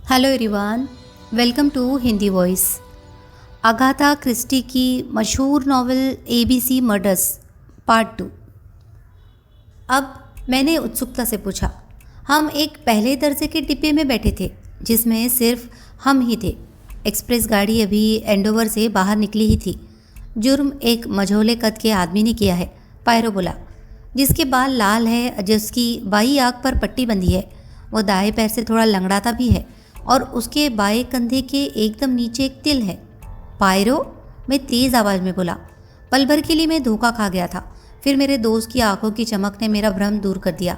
Hello everyone, welcome to Hindi voice. Agatha Christie की मशहूर novel ABC murders part 2। अब मैंने उत्सुकता से पूछा। हम एक पहले दर्जे के डिब्बे में बैठे थे जिसमें सिर्फ हम ही थे। एक्सप्रेस गाड़ी अभी एंडोवर से बाहर निकली ही थी। जुर्म एक मझोले कद के आदमी ने किया है, पायरो बोला, जिसके बाल लाल है, जिसकी बाई आँख पर पट्टी बंधी है। वो दाएं पैर से थोड़ा लंगड़ाता भी है और उसके बाएं कंधे के एकदम नीचे एक तिल है। पायरो, मैं तेज़ आवाज़ में बोला। पल भर के लिए मैं धोखा खा गया था, फिर मेरे दोस्त की आंखों की चमक ने मेरा भ्रम दूर कर दिया।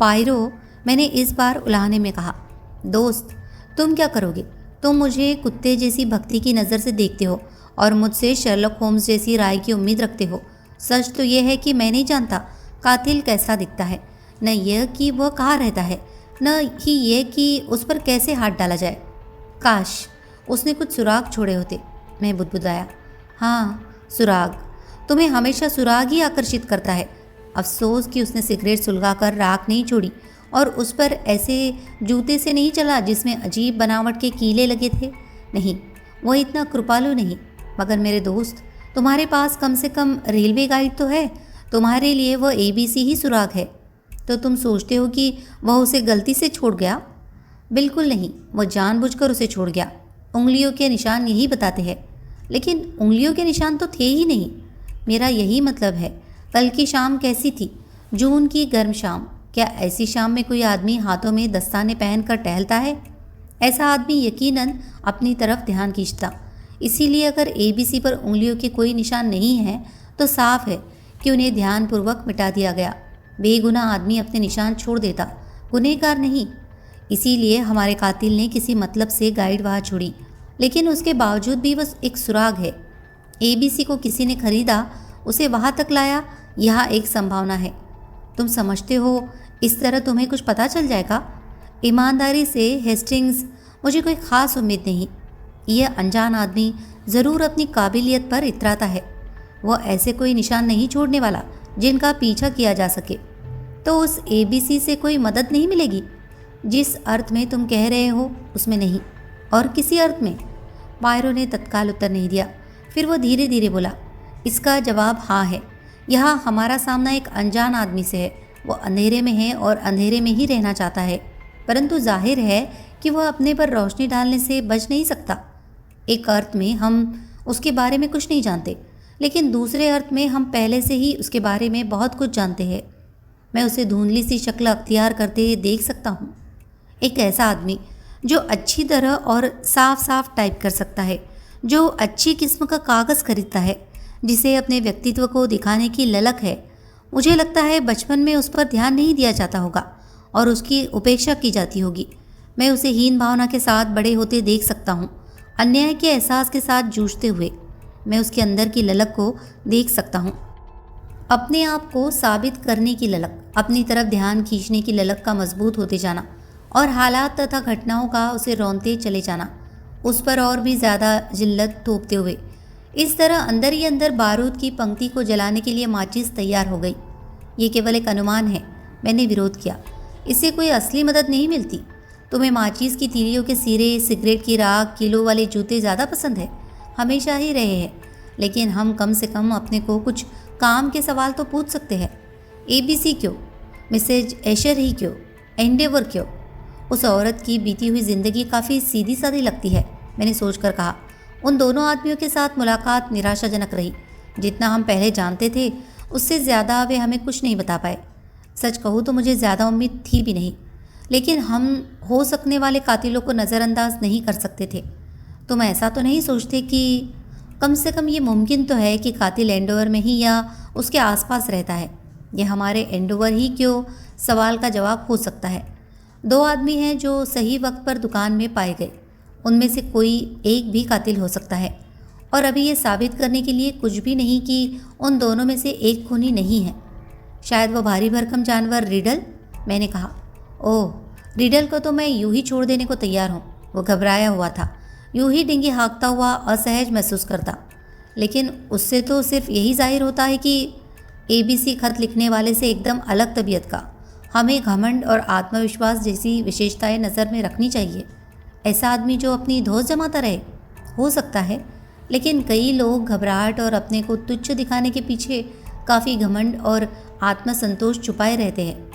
पायरो, मैंने इस बार उलाहने में कहा। दोस्त, तुम क्या करोगे? तुम मुझे कुत्ते जैसी भक्ति की नज़र से देखते हो और मुझसे शर्लॉक होम्स जैसी राय की उम्मीद रखते हो। सच तो यह है कि मैं नहीं जानता कातिल कैसा दिखता है, न यह कि वह कहाँ रहता है, न ही ये कि उस पर कैसे हाथ डाला जाए। काश उसने कुछ सुराग छोड़े होते, मैं बुदबुदाया। हाँ, सुराग। तुम्हें हमेशा सुराग ही आकर्षित करता है। अफसोस कि उसने सिगरेट सुलगाकर राख नहीं छोड़ी और उस पर ऐसे जूते से नहीं चला जिसमें अजीब बनावट के कीले लगे थे। नहीं, वह इतना कृपालु नहीं। मगर मेरे दोस्त, तुम्हारे पास कम से कम रेलवे गाइड तो है। तुम्हारे लिए वह एबीसी ही सुराग है। तो तुम सोचते हो कि वह उसे गलती से छोड़ गया? बिल्कुल नहीं, वह जानबूझकर उसे छोड़ गया। उंगलियों के निशान यही बताते हैं। लेकिन उंगलियों के निशान तो थे ही नहीं। मेरा यही मतलब है। कल की शाम कैसी थी? जून की गर्म शाम। क्या ऐसी शाम में कोई आदमी हाथों में दस्ताने पहनकर टहलता है? ऐसा आदमी यकीनन अपनी तरफ ध्यान खींचता। इसीलिए अगर एबीसी पर उंगलियों के कोई निशान नहीं है तो साफ है कि उन्हें ध्यानपूर्वक मिटा दिया गया। बेगुनाह आदमी अपने निशान छोड़ देता, गुनहगार नहीं। इसीलिए हमारे कातिल ने किसी मतलब से गाइड वहाँ छोड़ी, लेकिन उसके बावजूद भी वह एक सुराग है। एबीसी को किसी ने खरीदा, उसे वहाँ तक लाया, यहाँ एक संभावना है। तुम समझते हो इस तरह तुम्हें कुछ पता चल जाएगा? ईमानदारी से हेस्टिंग्स, मुझे कोई ख़ास उम्मीद नहीं। यह अनजान आदमी ज़रूर अपनी काबिलियत पर इतराता है। वह ऐसे कोई निशान नहीं छोड़ने वाला जिनका पीछा किया जा सके। तो उस एबीसी से कोई मदद नहीं मिलेगी? जिस अर्थ में तुम कह रहे हो उसमें नहीं। और किसी अर्थ में? पायरो ने तत्काल उत्तर नहीं दिया। फिर वो धीरे धीरे बोला, इसका जवाब हाँ है। यहाँ हमारा सामना एक अनजान आदमी से है। वो अंधेरे में है और अंधेरे में ही रहना चाहता है, परंतु जाहिर है कि वह अपने पर रोशनी डालने से बच नहीं सकता। एक अर्थ में हम उसके बारे में कुछ नहीं जानते, लेकिन दूसरे अर्थ में हम पहले से ही उसके बारे में बहुत कुछ जानते हैं। मैं उसे धुंधली सी शक्ल अख्तियार करते देख सकता हूँ। एक ऐसा आदमी जो अच्छी तरह और साफ साफ टाइप कर सकता है, जो अच्छी किस्म का कागज़ खरीदता है, जिसे अपने व्यक्तित्व को दिखाने की ललक है। मुझे लगता है बचपन में उस पर ध्यान नहीं दिया जाता होगा और उसकी उपेक्षा की जाती होगी। मैं उसे हीन भावना के साथ बड़े होते देख सकता हूँ, अन्याय के एहसास के साथ जूझते हुए। मैं उसके अंदर की ललक को देख सकता हूँ, अपने आप को साबित करने की ललक, अपनी तरफ ध्यान खींचने की ललक का मजबूत होते जाना और हालात तथा घटनाओं का उसे रौंदते चले जाना, उस पर और भी ज़्यादा जिल्लत थोपते हुए। इस तरह अंदर ही अंदर बारूद की पंक्ति को जलाने के लिए माचिस तैयार हो गई। ये केवल एक अनुमान है, मैंने विरोध किया। इससे कोई असली मदद नहीं मिलती। तुम्हें माचिस की तीलियों के सिरे, सिगरेट की राख, किलो वाले जूते ज़्यादा पसंद है, हमेशा ही रहे हैं। लेकिन हम कम से कम अपने को कुछ काम के सवाल तो पूछ सकते हैं। एबीसी क्यों? मिसेज एशर ही क्यों? एंडेवर क्यों? उस औरत की बीती हुई ज़िंदगी काफ़ी सीधी सादी लगती है, मैंने सोचकर कहा। उन दोनों आदमियों के साथ मुलाकात निराशाजनक रही। जितना हम पहले जानते थे उससे ज़्यादा वे हमें कुछ नहीं बता पाए। सच कहूँ तो मुझे ज़्यादा उम्मीद थी भी नहीं, लेकिन हम हो सकने वाले कातिलों को नज़रअंदाज नहीं कर सकते थे। तुम ऐसा तो नहीं सोचते कि कम से कम ये मुमकिन तो है कि कातिल एंडोवर में ही या उसके आसपास रहता है? ये हमारे एंडोवर ही क्यों सवाल का जवाब हो सकता है। दो आदमी हैं जो सही वक्त पर दुकान में पाए गए, उनमें से कोई एक भी कातिल हो सकता है। और अभी ये साबित करने के लिए कुछ भी नहीं कि उन दोनों में से एक खूनी नहीं है। शायद वो भारी भरकम जानवर रिडल, मैंने कहा। ओह, रिडल को तो मैं यूं ही छोड़ देने को तैयार हूँ। वो घबराया हुआ था, यूं ही डिंगी हाँकता हुआ असहज महसूस करता। लेकिन उससे तो सिर्फ यही जाहिर होता है कि एबीसी खत लिखने वाले से एकदम अलग तबीयत का। हमें घमंड और आत्मविश्वास जैसी विशेषताएं नज़र में रखनी चाहिए। ऐसा आदमी जो अपनी धौंस जमाता रहे? हो सकता है, लेकिन कई लोग घबराहट और अपने को तुच्छ दिखाने के पीछे काफ़ी घमंड और आत्मसंतोष छुपाए रहते हैं।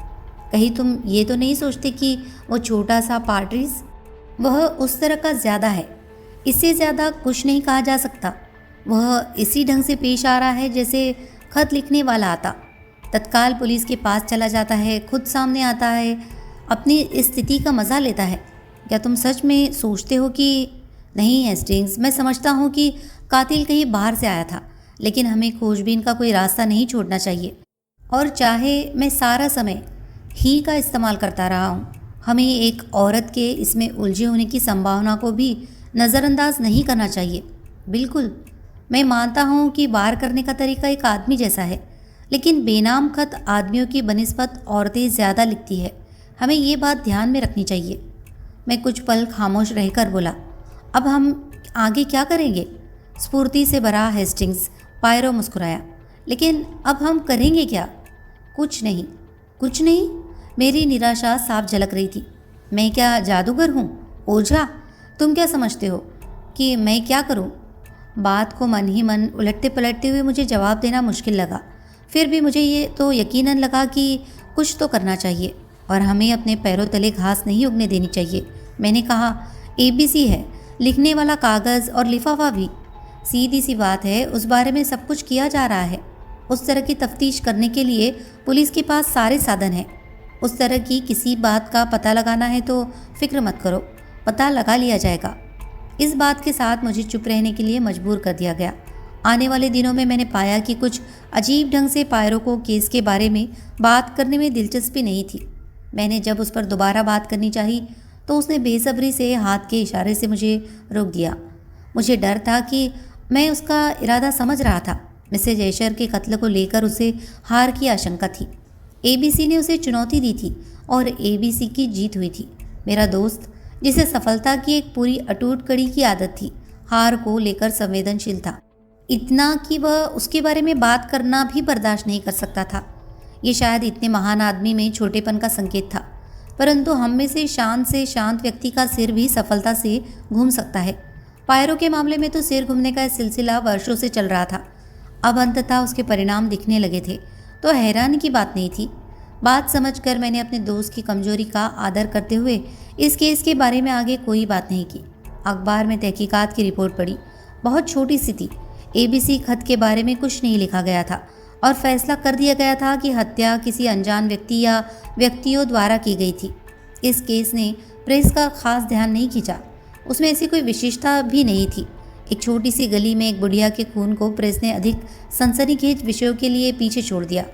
कहीं तुम ये तो नहीं सोचते कि वो छोटा सा पार्ट्रीज वह उस तरह का ज़्यादा है? इससे ज़्यादा कुछ नहीं कहा जा सकता। वह इसी ढंग से पेश आ रहा है जैसे खत लिखने वाला आता, तत्काल पुलिस के पास चला जाता है, खुद सामने आता है, अपनी स्थिति का मज़ा लेता है। क्या तुम सच में सोचते हो कि नहीं हेस्टिंग्स, मैं समझता हूँ कि कातिल कहीं बाहर से आया था, लेकिन हमें खोजबीन का कोई रास्ता नहीं छोड़ना चाहिए। और चाहे मैं सारा समय ही का इस्तेमाल करता रहा हूँ, हमें एक औरत के इसमें उलझे होने की संभावना को भी नज़रअंदाज नहीं करना चाहिए। बिल्कुल, मैं मानता हूँ कि वार करने का तरीका एक आदमी जैसा है, लेकिन बेनाम खत आदमियों की बनिस्बत औरतें ज़्यादा लिखती है। हमें ये बात ध्यान में रखनी चाहिए। मैं कुछ पल खामोश रहकर बोला, अब हम आगे क्या करेंगे? स्फूर्ति से भरा हेस्टिंग्स। पायरो मुस्कुराया, लेकिन अब हम करेंगे क्या? कुछ नहीं। कुछ नहीं? मेरी निराशा साफ झलक रही थी। मैं क्या जादूगर हूँ? ओझा? तुम क्या समझते हो कि मैं क्या करूँ? बात को मन ही मन उलटते पलटते हुए मुझे जवाब देना मुश्किल लगा। फिर भी मुझे ये तो यकीनन लगा कि कुछ तो करना चाहिए और हमें अपने पैरों तले घास नहीं उगने देनी चाहिए। मैंने कहा, ABC है, लिखने वाला कागज़ और लिफाफा भी। सीधी सी बात है, उस बारे में सब कुछ किया जा रहा है। उस तरह की तफ्तीश करने के लिए पुलिस के पास सारे साधन हैं। उस तरह की किसी बात का पता लगाना है तो फिक्र मत करो, पता लगा लिया जाएगा। इस बात के साथ मुझे चुप रहने के लिए मजबूर कर दिया गया। आने वाले दिनों में मैंने पाया कि कुछ अजीब ढंग से पायरो को केस के बारे में बात करने में दिलचस्पी नहीं थी। मैंने जब उस पर दोबारा बात करनी चाही तो उसने बेसब्री से हाथ के इशारे से मुझे रोक दिया। मुझे डर था कि मैं उसका इरादा समझ रहा था। मिसेज एशर के कत्ल को लेकर उसे हार की आशंका थी। ABC ने उसे चुनौती दी थी और ABC की जीत हुई थी। मेरा दोस्त, जिसे सफलता की एक पूरी अटूट कड़ी की आदत थी, हार को लेकर संवेदनशील था, इतना कि वह उसके बारे में बात करना भी बर्दाश्त नहीं कर सकता था। ये शायद इतने महान आदमी में छोटेपन का संकेत था, परंतु हम में से शांत व्यक्ति का सिर भी सफलता से घूम सकता है। पायरो के मामले में तो सिर घूमने का सिलसिला वर्षों से चल रहा था। अब अंततः उसके परिणाम दिखने लगे थे, तो हैरानी की बात नहीं थी। बात समझकर मैंने अपने दोस्त की कमजोरी का आदर करते हुए इस केस के बारे में आगे कोई बात नहीं की। अखबार में तहकीकात की रिपोर्ट पढ़ी, बहुत छोटी सी थी। ABC खत के बारे में कुछ नहीं लिखा गया था और फैसला कर दिया गया था कि हत्या किसी अनजान व्यक्ति या व्यक्तियों द्वारा की गई थी। इस केस ने प्रेस का खास ध्यान नहीं खींचा। उसमें ऐसी कोई विशेषता भी नहीं थी। एक छोटी सी गली में एक बुढ़िया के खून को प्रेस ने अधिक सनसनीखेज विषयों के लिए पीछे छोड़ दिया।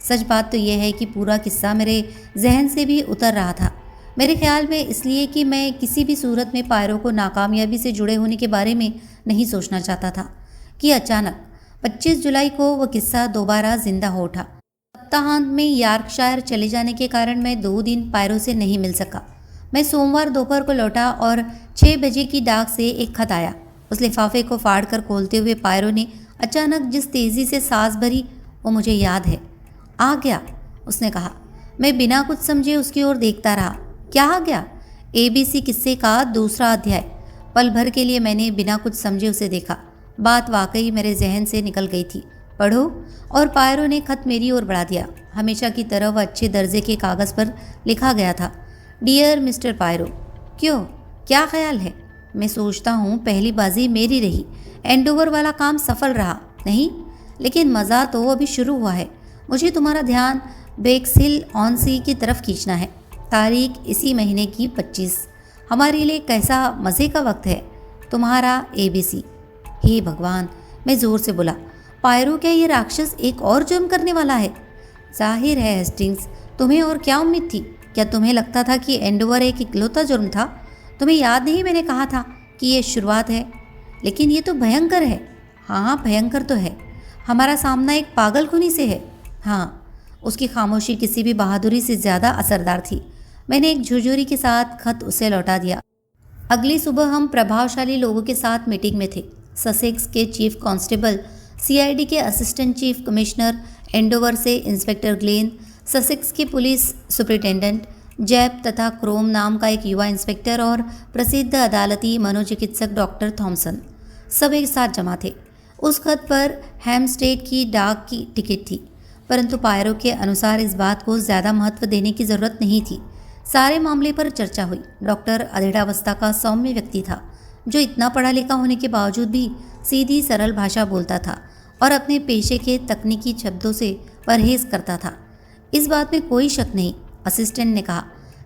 सच बात तो यह है कि पूरा किस्सा मेरे जहन से भी उतर रहा था। मेरे ख्याल में इसलिए कि मैं किसी भी सूरत में पायरो को नाकामयाबी से जुड़े होने के बारे में नहीं सोचना चाहता था कि अचानक 25 जुलाई को वह किस्सा दोबारा जिंदा हो उठा। सप्ताहांत में यॉर्कशायर चले जाने के कारण मैं 2 दिन पायरो से नहीं मिल सका। मैं सोमवार दोपहर को लौटा और 6 बजे की डाक से एक खत आया। उस लिफाफे को फाड़ कर खोलते हुए पायरो ने अचानक जिस तेज़ी से सांस भरी वो मुझे याद है। आ गया, उसने कहा। मैं बिना कुछ समझे उसकी ओर देखता रहा। क्या आ गया? ABC किस्से का दूसरा अध्याय। पल भर के लिए मैंने बिना कुछ समझे उसे देखा। बात वाकई मेरे जहन से निकल गई थी। पढ़ो। और पायरो ने खत मेरी ओर बढ़ा दिया। हमेशा की तरह वह अच्छे दर्जे के कागज़ पर लिखा गया था, डियर मिस्टर पायरो। क्यों, क्या ख्याल है? मैं सोचता हूँ पहली बाजी मेरी रही। एंडोवर वाला काम सफल रहा नहीं, लेकिन मज़ा तो अभी शुरू हुआ है। मुझे तुम्हारा ध्यान बेक्सहिल ऑन सी की तरफ खींचना है। तारीख इसी महीने की 25। हमारे लिए कैसा मज़े का वक्त है। तुम्हारा ABC। हे भगवान, मैं ज़ोर से बोला। पायरो, क्या ये राक्षस एक और जुर्म करने वाला है? जाहिर है हेस्टिंग्स, तुम्हें और क्या उम्मीद थी? क्या तुम्हें लगता था कि एंडोवर एक इकलौता जुर्म था? तुम्हें याद नहीं मैंने कहा था कि ये शुरुआत है? लेकिन ये तो भयंकर है। हाँ, भयंकर तो है। हमारा सामना एक पागलखुनी से है। हाँ, उसकी खामोशी किसी भी बहादुरी से ज़्यादा असरदार थी। मैंने एक झुरझुरी के साथ खत उसे लौटा दिया। अगली सुबह हम प्रभावशाली लोगों के साथ मीटिंग में थे। ससेक्स के चीफ कांस्टेबल, CID के असिस्टेंट चीफ कमिश्नर, एंडोवर से इंस्पेक्टर ग्लेन, ससेक्स के पुलिस सुपरिटेंडेंट, जैप तथा क्रोम नाम का एक युवा इंस्पेक्टर और प्रसिद्ध अदालती मनोचिकित्सक डॉक्टर थॉमसन सब एक साथ जमा थे। उस खत पर हैम्पस्टेड की डाक की टिकट थी, परंतु पायरो के अनुसार इस बात को ज़्यादा महत्व देने की ज़रूरत नहीं थी। सारे मामले पर चर्चा हुई। डॉक्टर अधेड़ावस्था का सौम्य व्यक्ति था, जो इतना पढ़ा लिखा होने के बावजूद भी सीधी सरल भाषा बोलता था और अपने पेशे के तकनीकी शब्दों से परहेज करता था। इस बात में कोई शक नहीं, असिस्टेंट ने कहा,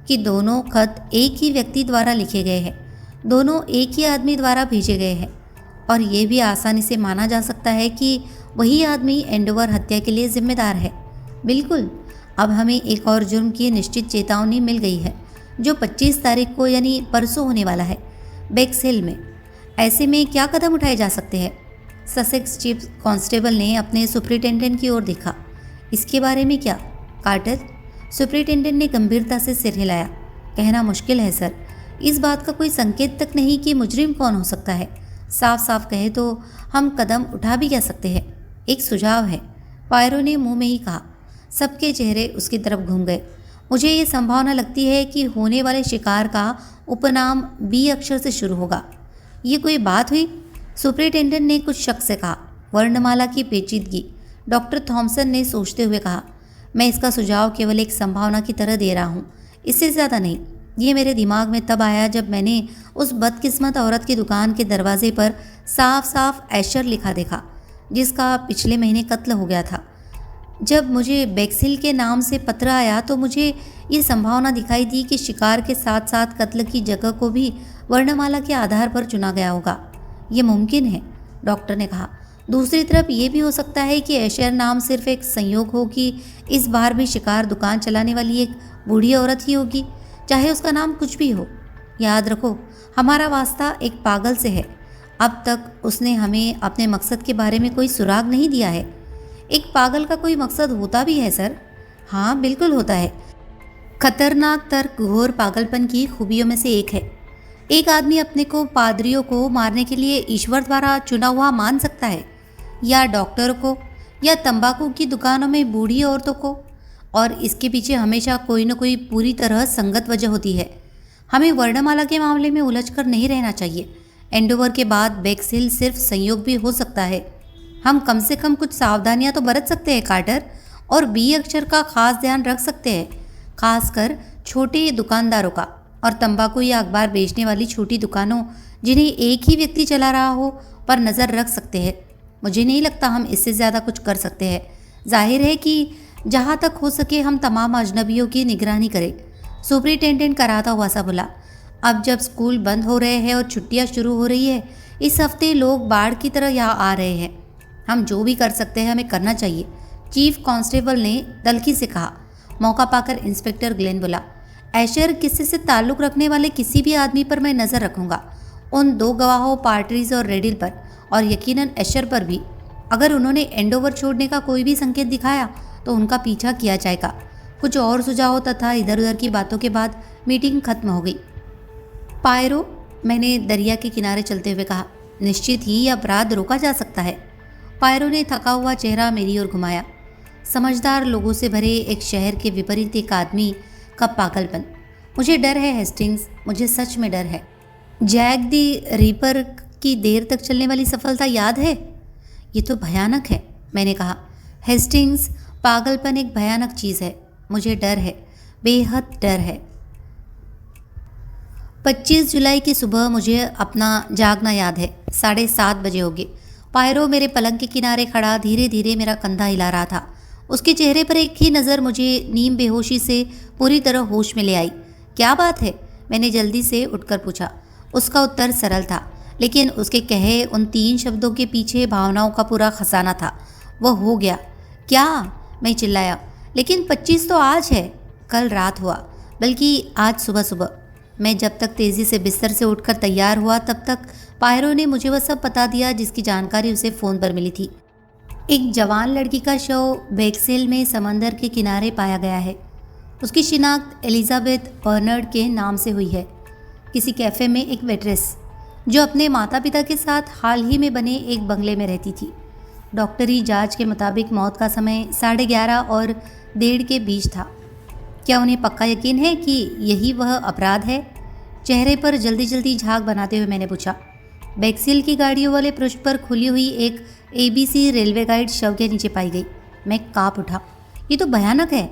कि दोनों खत एक ही व्यक्ति द्वारा लिखे गए हैं, दोनों एक ही आदमी द्वारा भेजे गए हैं और ये भी आसानी से माना जा सकता है कि वही आदमी एंडोवर हत्या के लिए जिम्मेदार है। बिल्कुल। अब हमें एक और जुर्म की निश्चित चेतावनी मिल गई है, जो 25 तारीख को यानी परसों होने वाला है, बेक्स हिल में। ऐसे में क्या कदम उठाए जा सकते हैं? ससेक्स चीफ कांस्टेबल ने अपने सुपरिटेंडेंट की ओर देखा। इसके बारे में क्या, कार्टर? सुपरिटेंडेंट ने गंभीरता से सिर हिलाया। कहना मुश्किल है सर। इस बात का कोई संकेत तक नहीं कि मुजरिम कौन हो सकता है। साफ साफ कहे तो हम कदम उठा भी क्या सकते हैं? एक सुझाव है, पायरो ने मुंह में ही कहा। सबके चेहरे उसकी तरफ घूम गए। मुझे ये संभावना लगती है कि होने वाले शिकार का उपनाम बी अक्षर से शुरू होगा। ये कोई बात हुई? सुपरिटेंडेंट ने कुछ शक से कहा। वर्णमाला की पेचीदगी, डॉक्टर थॉमसन ने सोचते हुए कहा। मैं इसका सुझाव केवल एक संभावना की तरह दे रहा हूँ, इससे ज़्यादा नहीं। ये मेरे दिमाग में तब आया जब मैंने उस बदकिस्मत औरत की दुकान के दरवाजे पर साफ साफ एशर लिखा देखा, जिसका पिछले महीने कत्ल हो गया था। जब मुझे बेक्सिल के नाम से पत्र आया तो मुझे ये संभावना दिखाई दी कि शिकार के साथ साथ कत्ल की जगह को भी वर्णमाला के आधार पर चुना गया होगा। ये मुमकिन है, डॉक्टर ने कहा। दूसरी तरफ ये भी हो सकता है कि एशर नाम सिर्फ एक संयोग हो कि इस बार भी शिकार दुकान चलाने वाली एक बूढ़ी औरत ही होगी, चाहे उसका नाम कुछ भी हो। याद रखो, हमारा वास्ता एक पागल से है। अब तक उसने हमें अपने मकसद के बारे में कोई सुराग नहीं दिया है। एक पागल का कोई मकसद होता भी है सर? हाँ बिल्कुल होता है। खतरनाक तर्क घोर पागलपन की खूबियों में से एक है। एक आदमी अपने को पादरियों को मारने के लिए ईश्वर द्वारा चुना हुआ मान सकता है, या डॉक्टरों को, या तंबाकू की दुकानों में बूढ़ी औरतों को, और इसके पीछे हमेशा कोई न कोई पूरी तरह संगत वजह होती है। हमें वर्णमाला के मामले में उलझकर नहीं रहना चाहिए। एंडोवर के बाद बेक्स हिल सिर्फ संयोग भी हो सकता है। हम कम से कम कुछ सावधानियां तो बरत सकते हैं कार्टर, और बी अक्षर का खास ध्यान रख सकते हैं, खासकर छोटे दुकानदारों का और तंबाकू या अखबार बेचने वाली छोटी दुकानों जिन्हें एक ही व्यक्ति चला रहा हो पर नज़र रख सकते हैं। मुझे नहीं लगता हम इससे ज़्यादा कुछ कर सकते हैं। जाहिर है कि जहाँ तक हो सके हम तमाम अजनबियों की निगरानी करें। सुपरिटेंडेंट कराता हुआ सा बोला। अब जब स्कूल बंद हो रहे हैं और छुट्टियाँ शुरू हो रही है, इस हफ्ते लोग बाढ़ की तरह यहाँ आ रहे हैं। हम जो भी कर सकते हैं हमें करना चाहिए, चीफ कांस्टेबल ने दलकी से कहा। मौका पाकर इंस्पेक्टर ग्लेन बोला। एशर किसी से ताल्लुक़ रखने वाले किसी भी आदमी पर मैं नज़र रखूँगा, उन 2 गवाहों पार्ट्रीज और रेडिल पर, और यकीनन एशर पर भी। अगर उन्होंने एंडोवर छोड़ने का कोई भी संकेत दिखाया तो उनका पीछा किया जाएगा। कुछ और सुझावों तथा इधर उधर की बातों के बाद मीटिंग खत्म हो गई। पायरो, मैंने दरिया के किनारे चलते हुए कहा, निश्चित ही यह अपराध रोका जा सकता है। पायरो ने थका हुआ चेहरा मेरी ओर घुमाया। समझदार लोगों से भरे एक शहर के विपरीत एक आदमी का पागलपन। मुझे डर है हेस्टिंग्स, मुझे सच में डर है। जैक दी रीपर की देर तक चलने वाली सफलता याद है? ये तो भयानक है, मैंने कहा। हेस्टिंग्स, पागलपन एक भयानक चीज़ है। मुझे डर है, बेहद डर है। 25 जुलाई की सुबह मुझे अपना जागना याद है। 7:30 बजे होंगे। पायरो मेरे पलंग के किनारे खड़ा धीरे धीरे मेरा कंधा हिला रहा था। उसके चेहरे पर एक ही नज़र मुझे नीम बेहोशी से पूरी तरह होश में ले आई। क्या बात है? मैंने जल्दी से उठकर पूछा। उसका उत्तर सरल था, लेकिन उसके कहे उन 3 शब्दों के पीछे भावनाओं का पूरा खजाना था। वह हो गया। क्या? मैं चिल्लाया। लेकिन 25 तो आज है। कल रात हुआ, बल्कि आज सुबह सुबह। मैं जब तक तेज़ी से बिस्तर से उठकर तैयार हुआ तब तक पायरो ने मुझे वह सब बता दिया जिसकी जानकारी उसे फ़ोन पर मिली थी। एक जवान लड़की का शव बेक्सेल में समंदर के किनारे पाया गया है। उसकी शिनाख्त एलिजाबेथ बर्नर्ड के नाम से हुई है, किसी कैफ़े में एक वेट्रेस जो अपने माता पिता के साथ हाल ही में बने एक बंगले में रहती थी। डॉक्टरी जांच के मुताबिक मौत का समय 11:30 और 1:30 के बीच था। क्या उन्हें पक्का यकीन है कि यही वह अपराध है? चेहरे पर जल्दी जल्दी झाग बनाते हुए मैंने पूछा। बैक्सिल की गाड़ियों वाले पृष्ठ पर खुली हुई एक ABC रेलवे गाइड शव के नीचे पाई गई। मैं काँप उठा। ये तो भयानक है।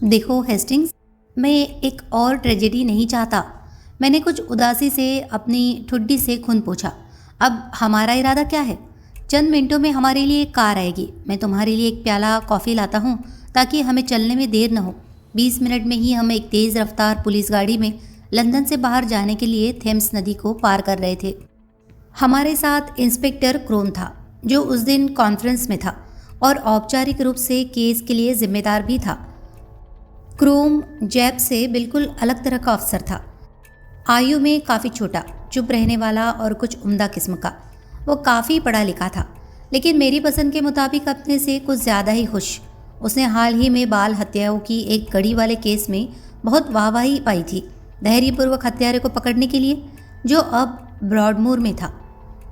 देखो हेस्टिंग्स, मैं एक और ट्रेजेडी नहीं चाहता। मैंने कुछ उदासी से अपनी ठुड्डी से खून पूछा। अब हमारा इरादा क्या है? चंद मिनटों में हमारे लिए एक कार आएगी। मैं तुम्हारे लिए एक प्याला कॉफ़ी लाता हूँ ताकि हमें चलने में देर न हो। 20 मिनट में ही हम एक तेज़ रफ्तार पुलिस गाड़ी में लंदन से बाहर जाने के लिए थेम्स नदी को पार कर रहे थे। हमारे साथ इंस्पेक्टर क्रोम था, जो उस दिन कॉन्फ्रेंस में था और औपचारिक रूप से केस के लिए जिम्मेदार भी था। क्रोम जैब से बिल्कुल अलग तरह का अफसर था। आयु में काफ़ी छोटा, चुप रहने वाला और कुछ उम्दा किस्म का। वो काफ़ी पढ़ा लिखा था, लेकिन मेरी पसंद के मुताबिक अपने से कुछ ज़्यादा ही खुश। उसने हाल ही में बाल हत्याओं की एक कड़ी वाले केस में बहुत वाहवाही पाई थी, धैर्यपूर्वक हत्यारे को पकड़ने के लिए, जो अब ब्रॉडमूर में था।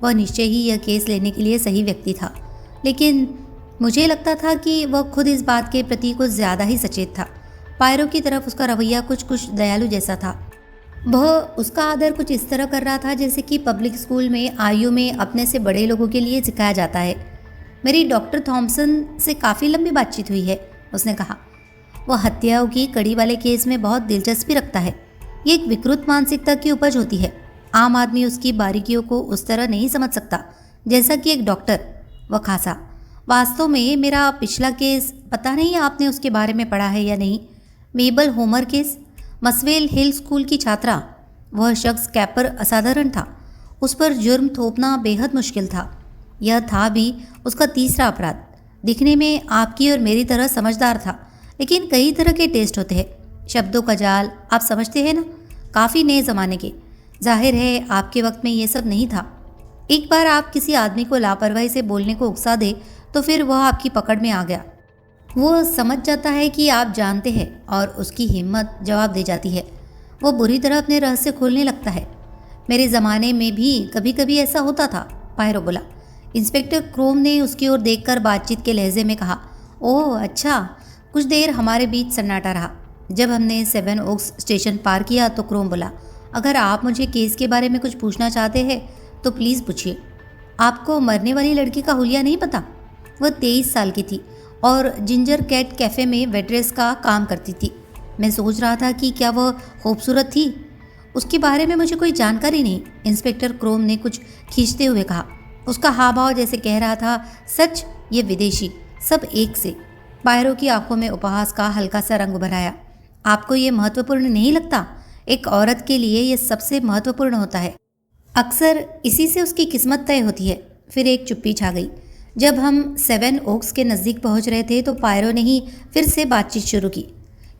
वह निश्चय ही यह केस लेने के लिए सही व्यक्ति था, लेकिन मुझे लगता था कि वह खुद इस बात के प्रति कुछ ज़्यादा ही सचेत था। पायरो की तरफ उसका रवैया कुछ दयालु जैसा था। वह उसका आदर कुछ इस तरह कर रहा था जैसे कि पब्लिक स्कूल में आयु में अपने से बड़े लोगों के लिए सिखाया जाता है। मेरी डॉक्टर थॉम्सन से काफ़ी लंबी बातचीत हुई है, उसने कहा। वह हत्याओं की कड़ी वाले केस में बहुत दिलचस्पी रखता है। ये एक विकृत मानसिकता की उपज होती है। आम आदमी उसकी बारीकियों को उस तरह नहीं समझ सकता जैसा कि एक डॉक्टर। वह खासा। वास्तव में मेरा पिछला केस, पता नहीं आपने उसके बारे में पढ़ा है या नहीं, मेबल होमर केस, मसवेल हिल स्कूल की छात्रा। वह शख्स कैपर असाधारण था। उस पर जुर्म थोपना बेहद मुश्किल था। यह था भी उसका तीसरा अपराध। दिखने में आपकी और मेरी तरह समझदार था, लेकिन कई तरह के टेस्ट होते हैं। शब्दों का जाल, आप समझते हैं ना, काफ़ी नए ज़माने के। जाहिर है आपके वक्त में ये सब नहीं था। एक बार आप किसी आदमी को लापरवाही से बोलने को उकसा दे तो फिर वह आपकी पकड़ में आ गया। वो समझ जाता है कि आप जानते हैं और उसकी हिम्मत जवाब दे जाती है। वो बुरी तरह अपने रहस्य खोलने लगता है। मेरे ज़माने में भी कभी कभी ऐसा होता था, पायरो बोला। इंस्पेक्टर क्रोम ने उसकी ओर देखकर बातचीत के लहजे में कहा, ओह अच्छा। कुछ देर हमारे बीच सन्नाटा रहा। जब हमने 7 ओक्स स्टेशन पार किया तो क्रोम बोला, अगर आप मुझे केस के बारे में कुछ पूछना चाहते हैं तो प्लीज़ पूछिए। आपको मरने वाली लड़की का हुलिया नहीं पता? वह 23 साल की थी और जिंजर कैट कैफ़े में वेट्रेस का काम करती थी। मैं सोच रहा था कि क्या वह खूबसूरत थी। उसके बारे में मुझे कोई जानकारी नहीं, इंस्पेक्टर क्रोम ने कुछ खींचते हुए कहा। उसका हाव भाव जैसे कह रहा था, सच, ये विदेशी, सब एक से। पायरो की आंखों में उपहास का हल्का सा रंग उभर आया। आपको ये महत्वपूर्ण नहीं लगता? एक औरत के लिए ये सबसे महत्वपूर्ण होता है। अक्सर इसी से उसकी किस्मत तय होती है। फिर एक चुप्पी छा गई। जब हम 7 ओक्स के नज़दीक पहुंच रहे थे तो पायरो ने ही फिर से बातचीत शुरू की।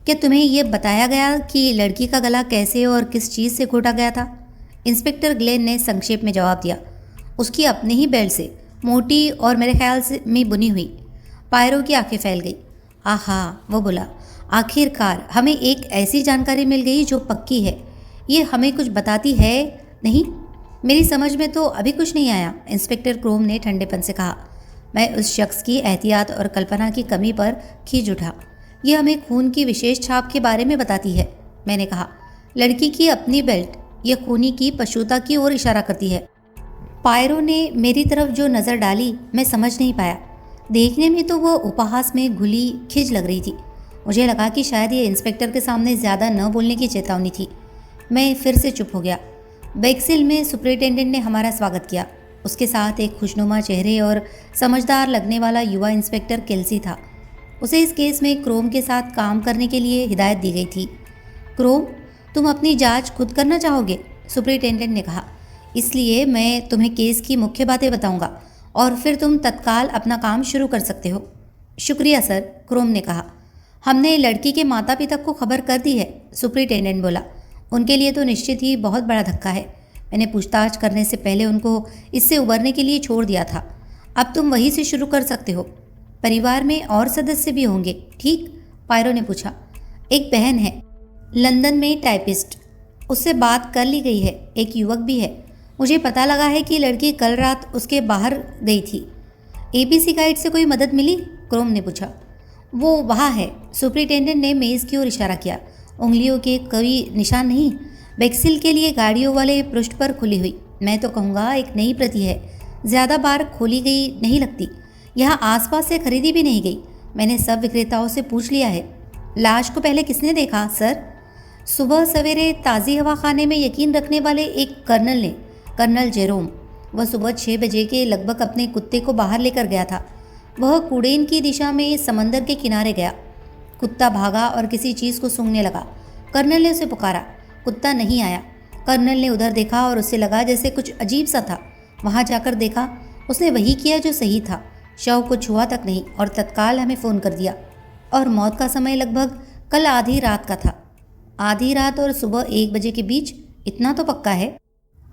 क्या तुम्हें यह बताया गया कि लड़की का गला कैसे और किस चीज़ से घोटा गया था? इंस्पेक्टर ग्लेन ने संक्षेप में जवाब दिया, उसकी अपने ही बेल्ट से, मोटी और मेरे ख्याल से में बुनी हुई। पायरो की आंखें फैल गई। आहा, वो बोला, आखिरकार हमें एक ऐसी जानकारी मिल गई जो पक्की है। ये हमें कुछ बताती है नहीं? मेरी समझ में तो अभी कुछ नहीं आया, इंस्पेक्टर क्रोम ने ठंडेपन से कहा। मैं उस शख्स की एहतियात और कल्पना की कमी पर खींच उठा। यह हमें खून की विशेष छाप के बारे में बताती है, मैंने कहा। लड़की की अपनी बेल्ट, यह खूनी की पशुता की ओर इशारा करती है। पायरो ने मेरी तरफ जो नज़र डाली मैं समझ नहीं पाया। देखने में तो वह उपहास में घुली खिंच लग रही थी। मुझे लगा कि शायद ये इंस्पेक्टर के सामने ज़्यादा न बोलने की चेतावनी थी। मैं फिर से चुप हो गया। बैक्सिल में सुपरिटेंडेंट ने हमारा स्वागत किया। उसके साथ एक खुशनुमा चेहरे और समझदार लगने वाला युवा इंस्पेक्टर केल्सी था। उसे इस केस में क्रोम के साथ काम करने के लिए हिदायत दी गई थी। क्रोम, तुम अपनी जांच खुद करना चाहोगे? सुपरिटेंडेंट ने कहा। इसलिए मैं तुम्हें केस की मुख्य बातें बताऊंगा और फिर तुम तत्काल अपना काम शुरू कर सकते हो। शुक्रिया सर, क्रोम ने कहा। हमने लड़की के माता पिता को खबर कर दी है, सुपरिटेंडेंट बोला। उनके लिए तो निश्चित ही बहुत बड़ा धक्का है। मैंने पूछताछ करने से पहले उनको इससे उबरने के लिए छोड़ दिया था। अब तुम वहीं से शुरू कर सकते हो। परिवार में और सदस्य भी होंगे, ठीक? पायरो ने पूछा। एक बहन है, लंदन में टाइपिस्ट, उससे बात कर ली गई है। एक युवक भी है। मुझे पता लगा है कि लड़की कल रात उसके बाहर गई थी। ABC गाइड से कोई मदद मिली? क्रोम ने पूछा। वो वहाँ है, सुपरिटेंडेंट ने मेज़ की ओर इशारा किया। उंगलियों के कोई निशान नहीं। वैक्सिल के लिए गाड़ियों वाले पृष्ठ पर खुली हुई, मैं तो कहूँगा एक नई प्रति है। ज़्यादा बार खोली गई नहीं लगती। यहाँ आसपास से खरीदी भी नहीं गई। मैंने सब विक्रेताओं से पूछ लिया है। लाश को पहले किसने देखा सर? सुबह सवेरे ताज़ी हवा खाने में यकीन रखने वाले एक कर्नल ने, कर्नल जेरोम। वह सुबह 6 बजे के लगभग अपने कुत्ते को बाहर लेकर गया था। वह कुड़ेन की दिशा में समंदर के किनारे गया। कुत्ता भागा और किसी चीज़ को सूंघने लगा। कर्नल ने उसे पुकारा। कुत्ता नहीं आया। कर्नल ने उधर देखा और उसे लगा जैसे कुछ अजीब सा था। वहाँ जाकर देखा। उसने वही किया जो सही था। शव को छुआ तक नहीं और तत्काल हमें फ़ोन कर दिया। और मौत का समय लगभग कल आधी रात का था। आधी रात और सुबह 1 बजे के बीच, इतना तो पक्का है।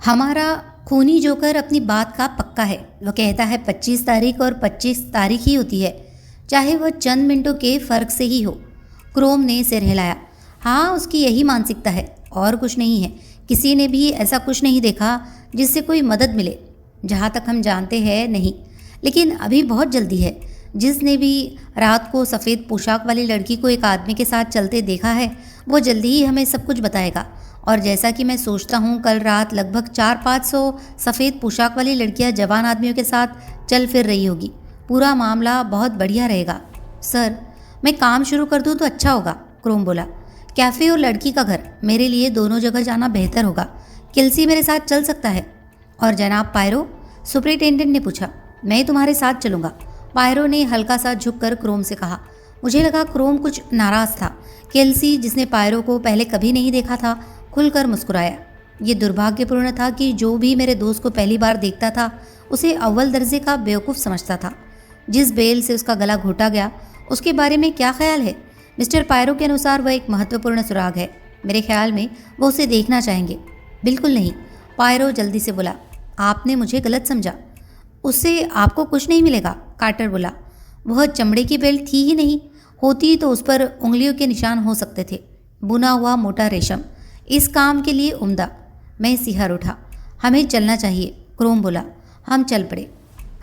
हमारा खूनी जोकर अपनी बात का पक्का है। वह कहता है 25 तारीख और 25 तारीख ही होती है, चाहे वह चंद मिनटों के फ़र्क से ही हो। क्रोम ने सिर हिलाया। हाँ, उसकी यही मानसिकता है और कुछ नहीं है। किसी ने भी ऐसा कुछ नहीं देखा जिससे कोई मदद मिले। जहाँ तक हम जानते हैं नहीं, लेकिन अभी बहुत जल्दी है। जिसने भी रात को सफ़ेद पोशाक वाली लड़की को एक आदमी के साथ चलते देखा है, वो जल्दी ही हमें सब कुछ बताएगा। और जैसा कि मैं सोचता हूँ, कल रात लगभग 400-500 सफ़ेद पोशाक वाली लड़कियाँ जवान आदमियों के साथ चल फिर रही होगी। पूरा मामला बहुत बढ़िया रहेगा। सर, मैं काम शुरू कर दूँ तो अच्छा होगा, क्रोम बोला। कैफ़े और लड़की का घर, मेरे लिए दोनों जगह जाना बेहतर होगा। किल्सी मेरे साथ चल सकता है। और जनाब पायरो? सुपरिटेंडेंट ने पूछा। मैं तुम्हारे साथ चलूँगा, पायरो ने हल्का सा झुककर क्रोम से कहा। मुझे लगा क्रोम कुछ नाराज़ था। केल्सी, जिसने पायरो को पहले कभी नहीं देखा था, खुलकर मुस्कुराया। ये दुर्भाग्यपूर्ण था कि जो भी मेरे दोस्त को पहली बार देखता था, उसे अव्वल दर्जे का बेवकूफ़ समझता था। जिस बेल से उसका गला घोटा गया, उसके बारे में क्या ख्याल है? मिस्टर पायरो के अनुसार वह एक महत्वपूर्ण सुराग है। मेरे ख्याल में वो उसे देखना चाहेंगे। बिल्कुल नहीं, पायरो जल्दी से बोला। आपने मुझे गलत समझा। उससे आपको कुछ नहीं मिलेगा, कार्टर बोला। वह चमड़े की बेल्ट थी ही नहीं। होती तो उस पर उंगलियों के निशान हो सकते थे। बुना हुआ मोटा रेशम, इस काम के लिए उम्दा। मैं सिहर उठा। हमें चलना चाहिए, क्रोम बोला। हम चल पड़े।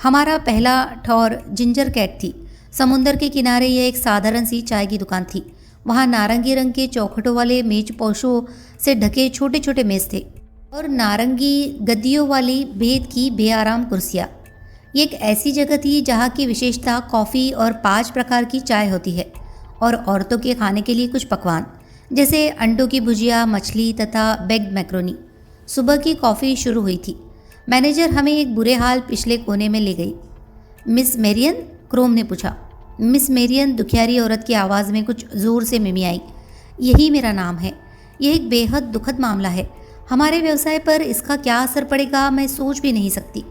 हमारा पहला ठौर जिंजर कैट थी। समुंदर के किनारे यह एक साधारण सी चाय की दुकान थी। वहाँ नारंगी रंग के चौखटों वाले मेज पोशों से ढके छोटे छोटे मेज थे और नारंगी गद्दियों वाली भेद की बेआराम कुर्सियाँ। ये एक ऐसी जगह थी जहाँ की विशेषता कॉफ़ी और 5 प्रकार की चाय होती है और औरतों के खाने के लिए कुछ पकवान, जैसे अंडों की भुजिया, मछली तथा बेग्ड मैक्रोनी। सुबह की कॉफ़ी शुरू हुई थी। मैनेजर हमें एक बुरे हाल पिछले कोने में ले गई। Miss Marrion? क्रोम ने पूछा। मिस मेरियन, दुखियारी औरत की आवाज़ में कुछ ज़ोर से मिमियाई। यही मेरा नाम है। यह एक बेहद दुखद मामला है। हमारे व्यवसाय पर इसका क्या असर पड़ेगा, मैं सोच भी नहीं सकती।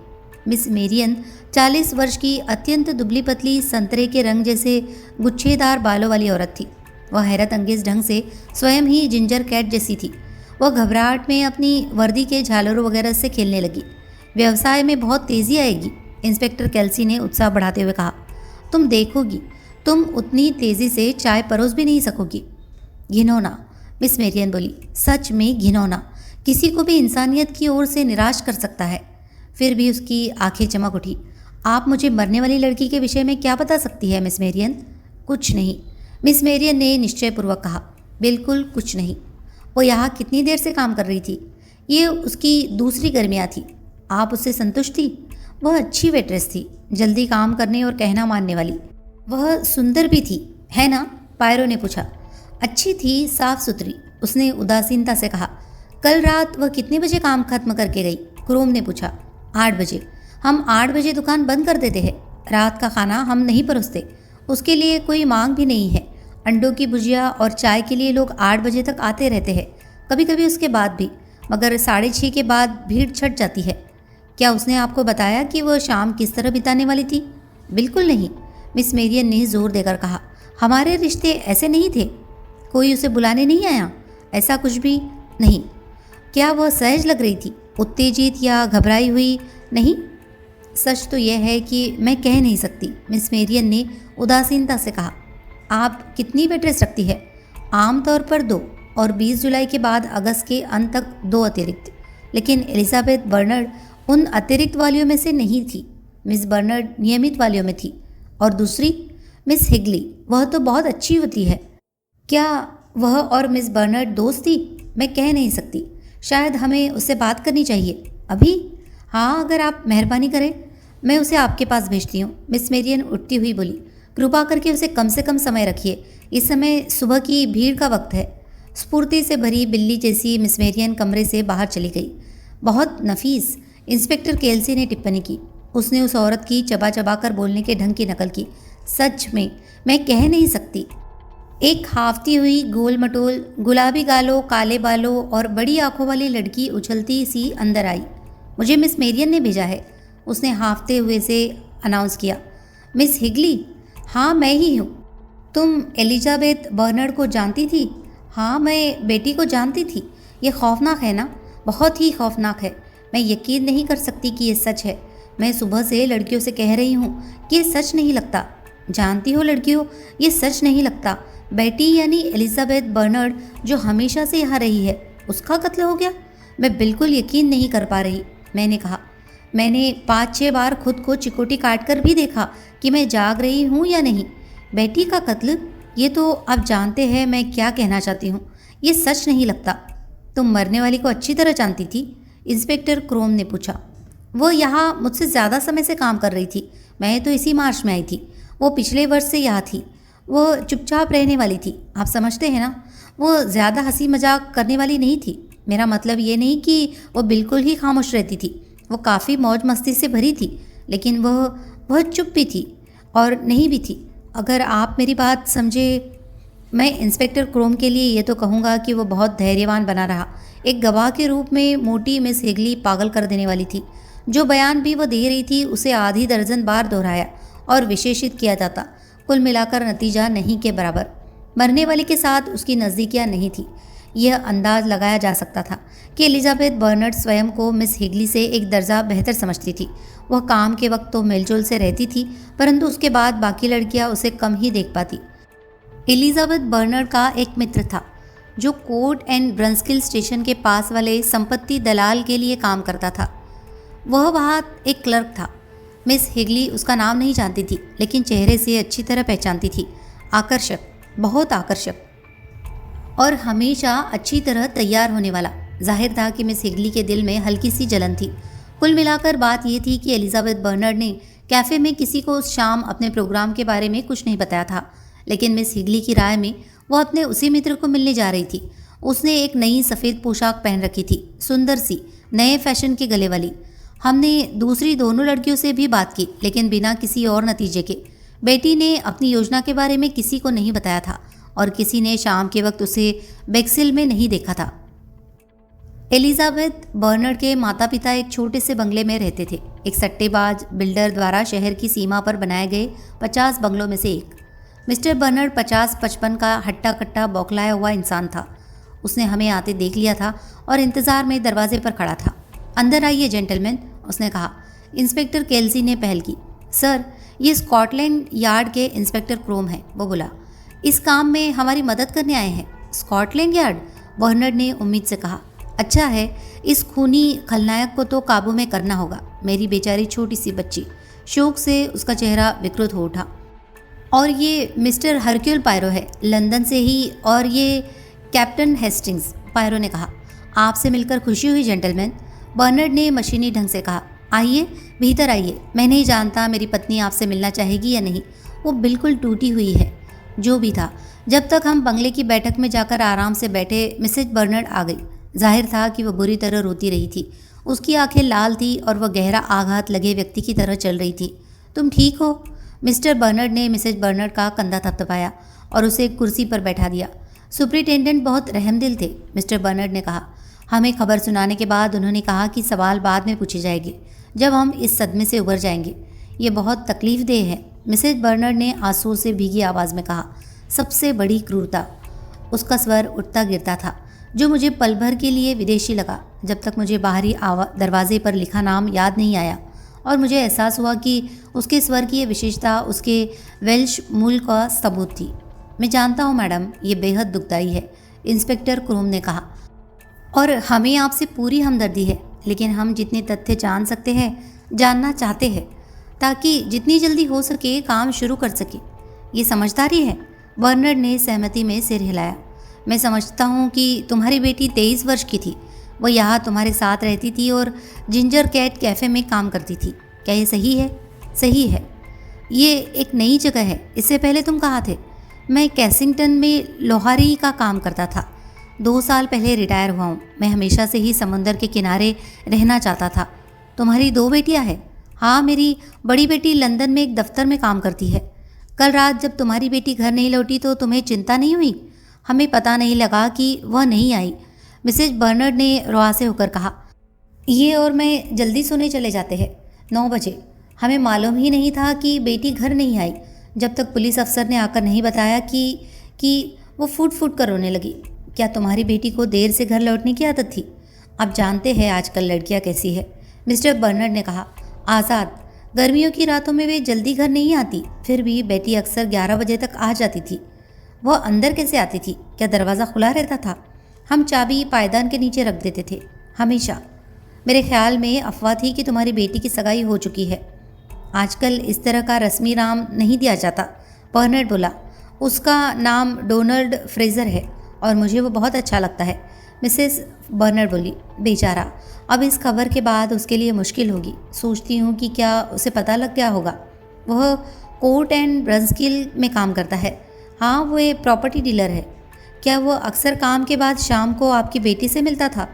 मिस मेरियन 40 वर्ष की, अत्यंत दुबली पतली, संतरे के रंग जैसे गुच्छेदार बालों वाली औरत थी। वह हैरत अंगेज ढंग से स्वयं ही जिंजर कैट जैसी थी। वह घबराहट में अपनी वर्दी के झालरों वगैरह से खेलने लगी। व्यवसाय में बहुत तेज़ी आएगी, इंस्पेक्टर केल्सी ने उत्साह बढ़ाते हुए कहा। तुम देखोगी, तुम उतनी तेज़ी से चाय परोस भी नहीं सकोगी। घिनौना, मिस मेरियन बोली। सच में घिनौना। किसी को भी इंसानियत की ओर से निराश कर सकता है। फिर भी उसकी आंखें चमक उठी। आप मुझे मरने वाली लड़की के विषय में क्या बता सकती है मिस मेरियन? कुछ नहीं, मिस मेरियन ने निश्चयपूर्वक कहा। बिल्कुल कुछ नहीं। वो यहाँ कितनी देर से काम कर रही थी? ये उसकी दूसरी गर्मियाँ थी। आप उससे संतुष्ट थी? वह अच्छी वेट्रेस थी, जल्दी काम करने और कहना मानने वाली। वह सुंदर भी थी, है ना? पायरो ने पूछा। अच्छी थी, साफ सुथरी, उसने उदासीनता से कहा। कल रात वह कितने बजे काम खत्म करके गई? क्रोम ने पूछा। 8 बजे। हम 8 बजे दुकान बंद कर देते हैं। रात का खाना हम नहीं परोसते, उसके लिए कोई मांग भी नहीं है। अंडों की भुजिया और चाय के लिए लोग 8 बजे तक आते रहते हैं, कभी कभी उसके बाद भी, मगर 6:30 के बाद भीड़ छट जाती है। क्या उसने आपको बताया कि वह शाम किस तरह बिताने वाली थी? बिल्कुल नहीं, मिस मेरियन ने जोर देकर कहा। हमारे रिश्ते ऐसे नहीं थे। कोई उसे बुलाने नहीं आया? ऐसा कुछ भी नहीं। क्या वह सहज लग रही थी, उत्तेजित या घबराई हुई? नहीं। सच तो यह है कि मैं कह नहीं सकती, मिस मेरियन ने उदासीनता से कहा। आप कितनी वेट्रेस रखती है? आमतौर पर 2, और 20 जुलाई के बाद अगस्त के अंत तक 2 अतिरिक्त। लेकिन एलिजाबेथ बर्नर्ड उन अतिरिक्त वालियों में से नहीं थी। मिस बर्नर्ड नियमित वालियों में थी। और दूसरी? मिस हिगली, वह तो बहुत अच्छी होती है। क्या वह और मिस बर्नर्ड दोस्त थी? मैं कह नहीं सकती। शायद हमें उससे बात करनी चाहिए। अभी? हाँ, अगर आप मेहरबानी करें। मैं उसे आपके पास भेजती हूँ, मिस मेरियन उठती हुई बोली। कृपा करके उसे कम से कम समय रखिए। इस समय सुबह की भीड़ का वक्त है। स्फूर्ति से भरी बिल्ली जैसी मिस मेरियन कमरे से बाहर चली गई। बहुत नफीस, इंस्पेक्टर केल्सी ने टिप्पणी की। उसने उस औरत की चबा चबा कर बोलने के ढंग की नकल की। सच में मैं कह नहीं सकती। एक हाफती हुई गोल मटोल गुलाबी गालों, काले बालों और बड़ी आंखों वाली लड़की उछलती सी अंदर आई। मुझे मिस मेरियन ने भेजा है, उसने हाफते हुए से अनाउंस किया। मिस हिगली? हाँ, मैं ही हूँ। तुम एलिजाबेथ बर्नर्ड को जानती थी? हाँ, मैं बेटी को जानती थी। ये खौफनाक है ना? बहुत ही खौफनाक है। मैं यकीन नहीं कर सकती कि ये सच है। मैं सुबह से लड़कियों से कह रही हूँ कि ये सच नहीं लगता। जानती हो लड़कियों, ये सच नहीं लगता। बेटी यानी एलिजाबेथ बर्नर्ड जो हमेशा से यहाँ रही है, उसका कत्ल हो गया? मैं बिल्कुल यकीन नहीं कर पा रही, मैंने कहा। मैंने 5-6 बार खुद को चिकोटी काट कर भी देखा कि मैं जाग रही हूँ या नहीं। बेटी का कत्ल? ये तो आप जानते हैं मैं क्या कहना चाहती हूँ। ये सच नहीं लगता। तुम मरने वाली को अच्छी तरह जानती थी? इंस्पेक्टर क्रोम ने पूछा। वो यहाँ मुझसे ज़्यादा समय से काम कर रही थी। मैं तो इसी मार्च में आई थी। वो पिछले वर्ष से यहाँ थी। वो चुपचाप रहने वाली थी, आप समझते हैं ना। वो ज़्यादा हंसी मजाक करने वाली नहीं थी। मेरा मतलब ये नहीं कि वो बिल्कुल ही खामोश रहती थी। वो काफ़ी मौज मस्ती से भरी थी, लेकिन वह चुप भी थी और नहीं भी थी, अगर आप मेरी बात समझे। मैं इंस्पेक्टर क्रोम के लिए ये तो कहूँगा कि वो बहुत धैर्यवान बना रहा। एक गवाह के रूप में मोटी मिस हिगली पागल कर देने वाली थी। जो बयान भी वो दे रही थी उसे आधी दर्जन बार दोहराया और विशेषित किया जाता। कुल मिलाकर नतीजा नहीं के बराबर। मरने वाले के साथ उसकी नज़दीकियाँ नहीं थी। यह अंदाज लगाया जा सकता था कि एलिजाबेथ बर्नर्ड स्वयं को मिस हिगली से एक दर्जा बेहतर समझती थी। वह काम के वक्त तो मेलजोल से रहती थी, परंतु उसके बाद बाकी लड़कियां उसे कम ही देख पाती। एलिजाबेथ बर्नर्ड का एक मित्र था जो कोर्ट एंड ब्रंस्किल स्टेशन के पास वाले संपत्ति दलाल के लिए काम करता था। वह वहाँ एक क्लर्क था। मिस हिगली उसका नाम नहीं जानती थी, लेकिन चेहरे से अच्छी तरह पहचानती थी। आकर्षक, बहुत आकर्षक और हमेशा अच्छी तरह तैयार होने वाला। जाहिर था कि मिस हिगली के दिल में हल्की सी जलन थी। कुल मिलाकर बात यह थी कि एलिजाबेथ बर्नर्ड ने कैफ़े में किसी को उस शाम अपने प्रोग्राम के बारे में कुछ नहीं बताया था, लेकिन मिस हिगली की राय में वह अपने उसी मित्र को मिलने जा रही थी। उसने एक नई सफ़ेद पोशाक पहन रखी थी, सुंदर सी, नए फैशन के गले वाली। हमने दूसरी दोनों लड़कियों से भी बात की, लेकिन बिना किसी और नतीजे के। बेटी ने अपनी योजना के बारे में किसी को नहीं बताया था और किसी ने शाम के वक्त उसे बेक्सिल में नहीं देखा था। एलिजाबेथ बर्नर्ड के माता पिता एक छोटे से बंगले में रहते थे, एक सट्टेबाज बिल्डर द्वारा शहर की सीमा पर बनाए गए 50 बंगलों में से एक। मिस्टर बर्नर्ड 50-55 का हट्टा कट्टा बौखलाया हुआ इंसान था। उसने हमें आते देख लिया था और इंतज़ार में दरवाजे पर खड़ा था। अंदर आइए जेंटलमैन, उसने कहा। इंस्पेक्टर केल्सी ने पहल की। सर, ये स्कॉटलैंड यार्ड के इंस्पेक्टर क्रोम हैं, वो बोला। इस काम में हमारी मदद करने आए हैं। Scotland yard? बर्नर्ड ने उम्मीद से कहा। अच्छा है, इस खूनी खलनायक को तो काबू में करना होगा। मेरी बेचारी छोटी सी बच्ची। शोक से उसका चेहरा विकृत हो उठा। और ये मिस्टर हरक्यूल पायरो है, लंदन से ही, और ये कैप्टन हेस्टिंग्स, पायरो ने कहा। आपसे मिलकर खुशी हुई जेंटलमैन, बर्नर्ड ने मशीनी ढंग से कहा। आइए, भीतर आइए। मैं नहीं जानता मेरी पत्नी आपसे मिलना चाहेगी या नहीं। वो बिल्कुल टूटी हुई है। जो भी था, जब तक हम बंगले की बैठक में जाकर आराम से बैठे, मिसेज बर्नर्ड आ गई। जाहिर था कि वह बुरी तरह रोती रही थी। उसकी आंखें लाल थी और वह गहरा आघात लगे व्यक्ति की तरह चल रही थी। तुम ठीक हो? मिस्टर बर्नर्ड ने मिसेज बर्नर्ड का कंधा थपथपाया और उसे एक कुर्सी पर बैठा दिया। सुपरिटेंडेंट बहुत रहमदिल थे, मिस्टर बर्नर्ड ने कहा। हमें खबर सुनाने के बाद उन्होंने कहा कि सवाल बाद में पूछे जाएंगे, जब हम इस सदमे से उबर जाएंगे। ये बहुत तकलीफ़देह है, मिसेज बर्नर्ड ने आंसू से भीगी आवाज़ में कहा। सबसे बड़ी क्रूरता। उसका स्वर उठता गिरता था, जो मुझे पल भर के लिए विदेशी लगा, जब तक मुझे बाहरी दरवाजे पर लिखा नाम याद नहीं आया और मुझे एहसास हुआ कि उसके स्वर की ये विशेषता उसके वेल्श मूल का सबूत थी। मैं जानता हूँ मैडम, ये बेहद दुखदाई है, इंस्पेक्टर क्रोम ने कहा, और हमें आपसे पूरी हमदर्दी है। लेकिन हम जितने तथ्य जान सकते हैं, जानना चाहते हैं, ताकि जितनी जल्दी हो सके काम शुरू कर सके। ये समझदारी है। बर्नर्ड ने सहमति में सिर हिलाया। मैं समझता हूँ कि तुम्हारी बेटी 23 वर्ष की थी। वो यहाँ तुम्हारे साथ रहती थी और जिंजर कैट कैफ़े में काम करती थी। क्या ये सही है? सही है। ये एक नई जगह है। इससे पहले तुम कहाँ थे? मैं कैसिंगटन में लोहारी का काम करता था। 2 साल पहले रिटायर हुआ हूँ। मैं हमेशा से ही समुंदर के किनारे रहना चाहता था। तुम्हारी 2 बेटियाँ हैं? हाँ, मेरी बड़ी बेटी लंदन में एक दफ्तर में काम करती है। कल रात जब तुम्हारी बेटी घर नहीं लौटी तो तुम्हें चिंता नहीं हुई? हमें पता नहीं लगा कि वह नहीं आई, मिसेज बर्नर्ड ने रुआसे होकर कहा। ये और मैं जल्दी सोने चले जाते हैं, 9 बजे। हमें मालूम ही नहीं था कि बेटी घर नहीं आई जब तक पुलिस अफसर ने आकर नहीं बताया कि वो फूट फूट कर रोने लगी। क्या तुम्हारी बेटी को देर से घर लौटने की आदत थी? आप जानते हैं आजकल लड़कियां कैसी है, मिस्टर बर्नर्ड ने कहा। आज़ाद, गर्मियों की रातों में वे जल्दी घर नहीं आती, फिर भी बेटी अक्सर 11 बजे तक आ जाती थी। वह अंदर कैसे आती थी? क्या दरवाज़ा खुला रहता था? हम चाबी पायदान के नीचे रख देते थे, हमेशा। मेरे ख्याल में अफवाह थी कि तुम्हारी बेटी की सगाई हो चुकी है। आजकल इस तरह का रस्मी नाम नहीं दिया जाता, बर्नर्ड बोला। उसका नाम डोनाल्ड फ्रेज़र है और मुझे वो बहुत अच्छा लगता है, मिसेस बर्नर्ड बोली। बेचारा, अब इस खबर के बाद उसके लिए मुश्किल होगी। सोचती हूँ कि क्या उसे पता लग गया होगा। वह कोर्ट एंड ब्रंसकिल में काम करता है। हाँ, वो एक प्रॉपर्टी डीलर है। क्या वो अक्सर काम के बाद शाम को आपकी बेटी से मिलता था?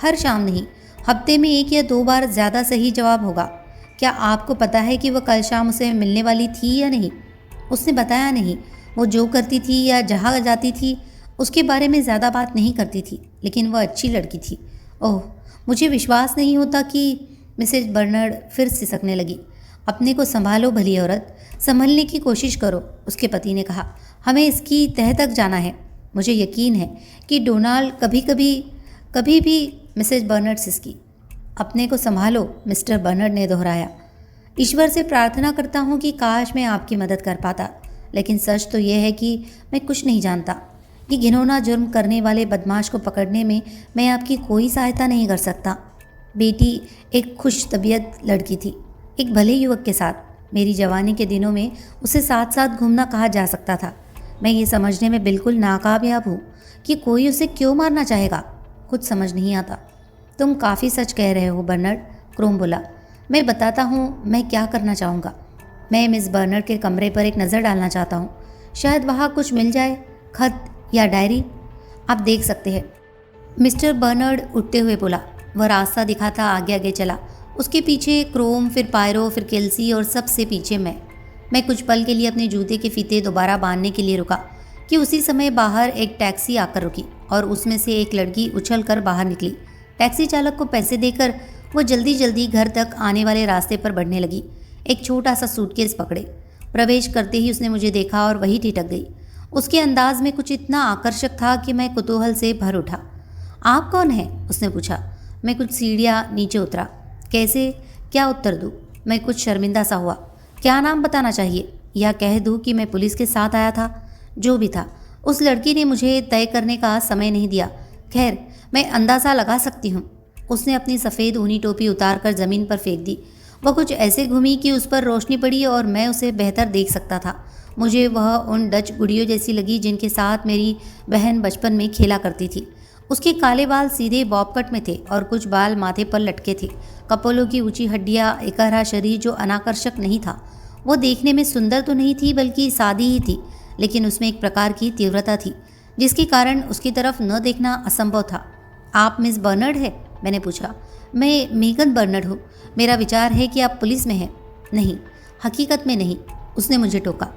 हर शाम नहीं, हफ्ते में 1 या 2 बार ज़्यादा सही जवाब होगा। क्या आपको पता है कि वह कल शाम उसे मिलने वाली थी या नहीं? उसने बताया नहीं। वो जो करती थी या जहाँ जाती थी उसके बारे में ज़्यादा बात नहीं करती थी, लेकिन वह अच्छी लड़की थी। ओह, मुझे विश्वास नहीं होता कि मिसेज बर्नर्ड फिर सिसकने लगी। अपने को संभालो भली औरत, संभलने की कोशिश करो, उसके पति ने कहा। हमें इसकी तह तक जाना है। मुझे यकीन है कि डोनाल्ड कभी भी, मिसेज बर्नर्ड सिसकी। अपने को संभालो, मिस्टर बर्नर्ड ने दोहराया। ईश्वर से प्रार्थना करता हूँ कि काश मैं आपकी मदद कर पाता, लेकिन सच तो यह है कि मैं कुछ नहीं जानता। ये घिनौना जुर्म करने वाले बदमाश को पकड़ने में मैं आपकी कोई सहायता नहीं कर सकता। बेटी एक खुश तबीयत लड़की थी, एक भले युवक के साथ। मेरी जवानी के दिनों में उसे साथ साथ घूमना कहा जा सकता था। मैं ये समझने में बिल्कुल नाकामयाब हूँ कि कोई उसे क्यों मारना चाहेगा। कुछ समझ नहीं आता। तुम काफ़ी सच कह रहे हो बर्नर्ड, क्रोम बोला। मैं बताता हूँ मैं क्या करना चाहूँगा। मैं मिस बर्नर्ड के कमरे पर एक नज़र डालना चाहता हूँ। शायद वहाँ कुछ मिल जाए, खत या डायरी। आप देख सकते हैं, मिस्टर बर्नर्ड उठते हुए बोला। वह रास्ता दिखाता आगे आगे चला। उसके पीछे क्रोम, फिर पायरो, फिर केल्सी और सबसे पीछे मैं कुछ पल के लिए अपने जूते के फीते दोबारा बांधने के लिए रुका कि उसी समय बाहर एक टैक्सी आकर रुकी और उसमें से एक लड़की उछल कर बाहर निकली। टैक्सी चालक को पैसे देकर वो जल्दी जल्दी घर तक आने वाले रास्ते पर बढ़ने लगी। एक छोटा सा सूटकेस पकड़े। प्रवेश करते ही उसने मुझे देखा और वही ठिठक गई। उसके अंदाज में कुछ इतना आकर्षक था कि मैं कुतूहल से भर उठा। आप कौन हैं? उसने पूछा। मैं कुछ सीढ़ियाँ नीचे उतरा। कैसे क्या उत्तर दूँ? मैं कुछ शर्मिंदा सा हुआ। क्या नाम बताना चाहिए, या कह दूँ कि मैं पुलिस के साथ आया था? जो भी था, उस लड़की ने मुझे तय करने का समय नहीं दिया। खैर, मैं अंदाज़ा लगा सकती हूँ। उसने अपनी सफ़ेद ऊनी टोपी उतार कर ज़मीन पर फेंक दी। वह कुछ ऐसे घूमी कि उस पर रोशनी पड़ी और मैं उसे बेहतर देख सकता था। मुझे वह उन डच गुड़ियों जैसी लगी जिनके साथ मेरी बहन बचपन में खेला करती थी। उसके काले बाल सीधे बॉब कट में थे और कुछ बाल माथे पर लटके थे। कपोलों की ऊंची हड्डियाँ, एकहरा शरीर जो अनाकर्षक नहीं था। वो देखने में सुंदर तो नहीं थी बल्कि सादी ही थी, लेकिन उसमें एक प्रकार की तीव्रता थी जिसके कारण उसकी तरफ न देखना असंभव था। आप मिस बर्नर्ड है? मैंने पूछा। मैं मेगन बर्नर्ड हूँ। मेरा विचार है कि आप पुलिस में हैं। नहीं, हकीकत में नहीं, उसने मुझे टोका।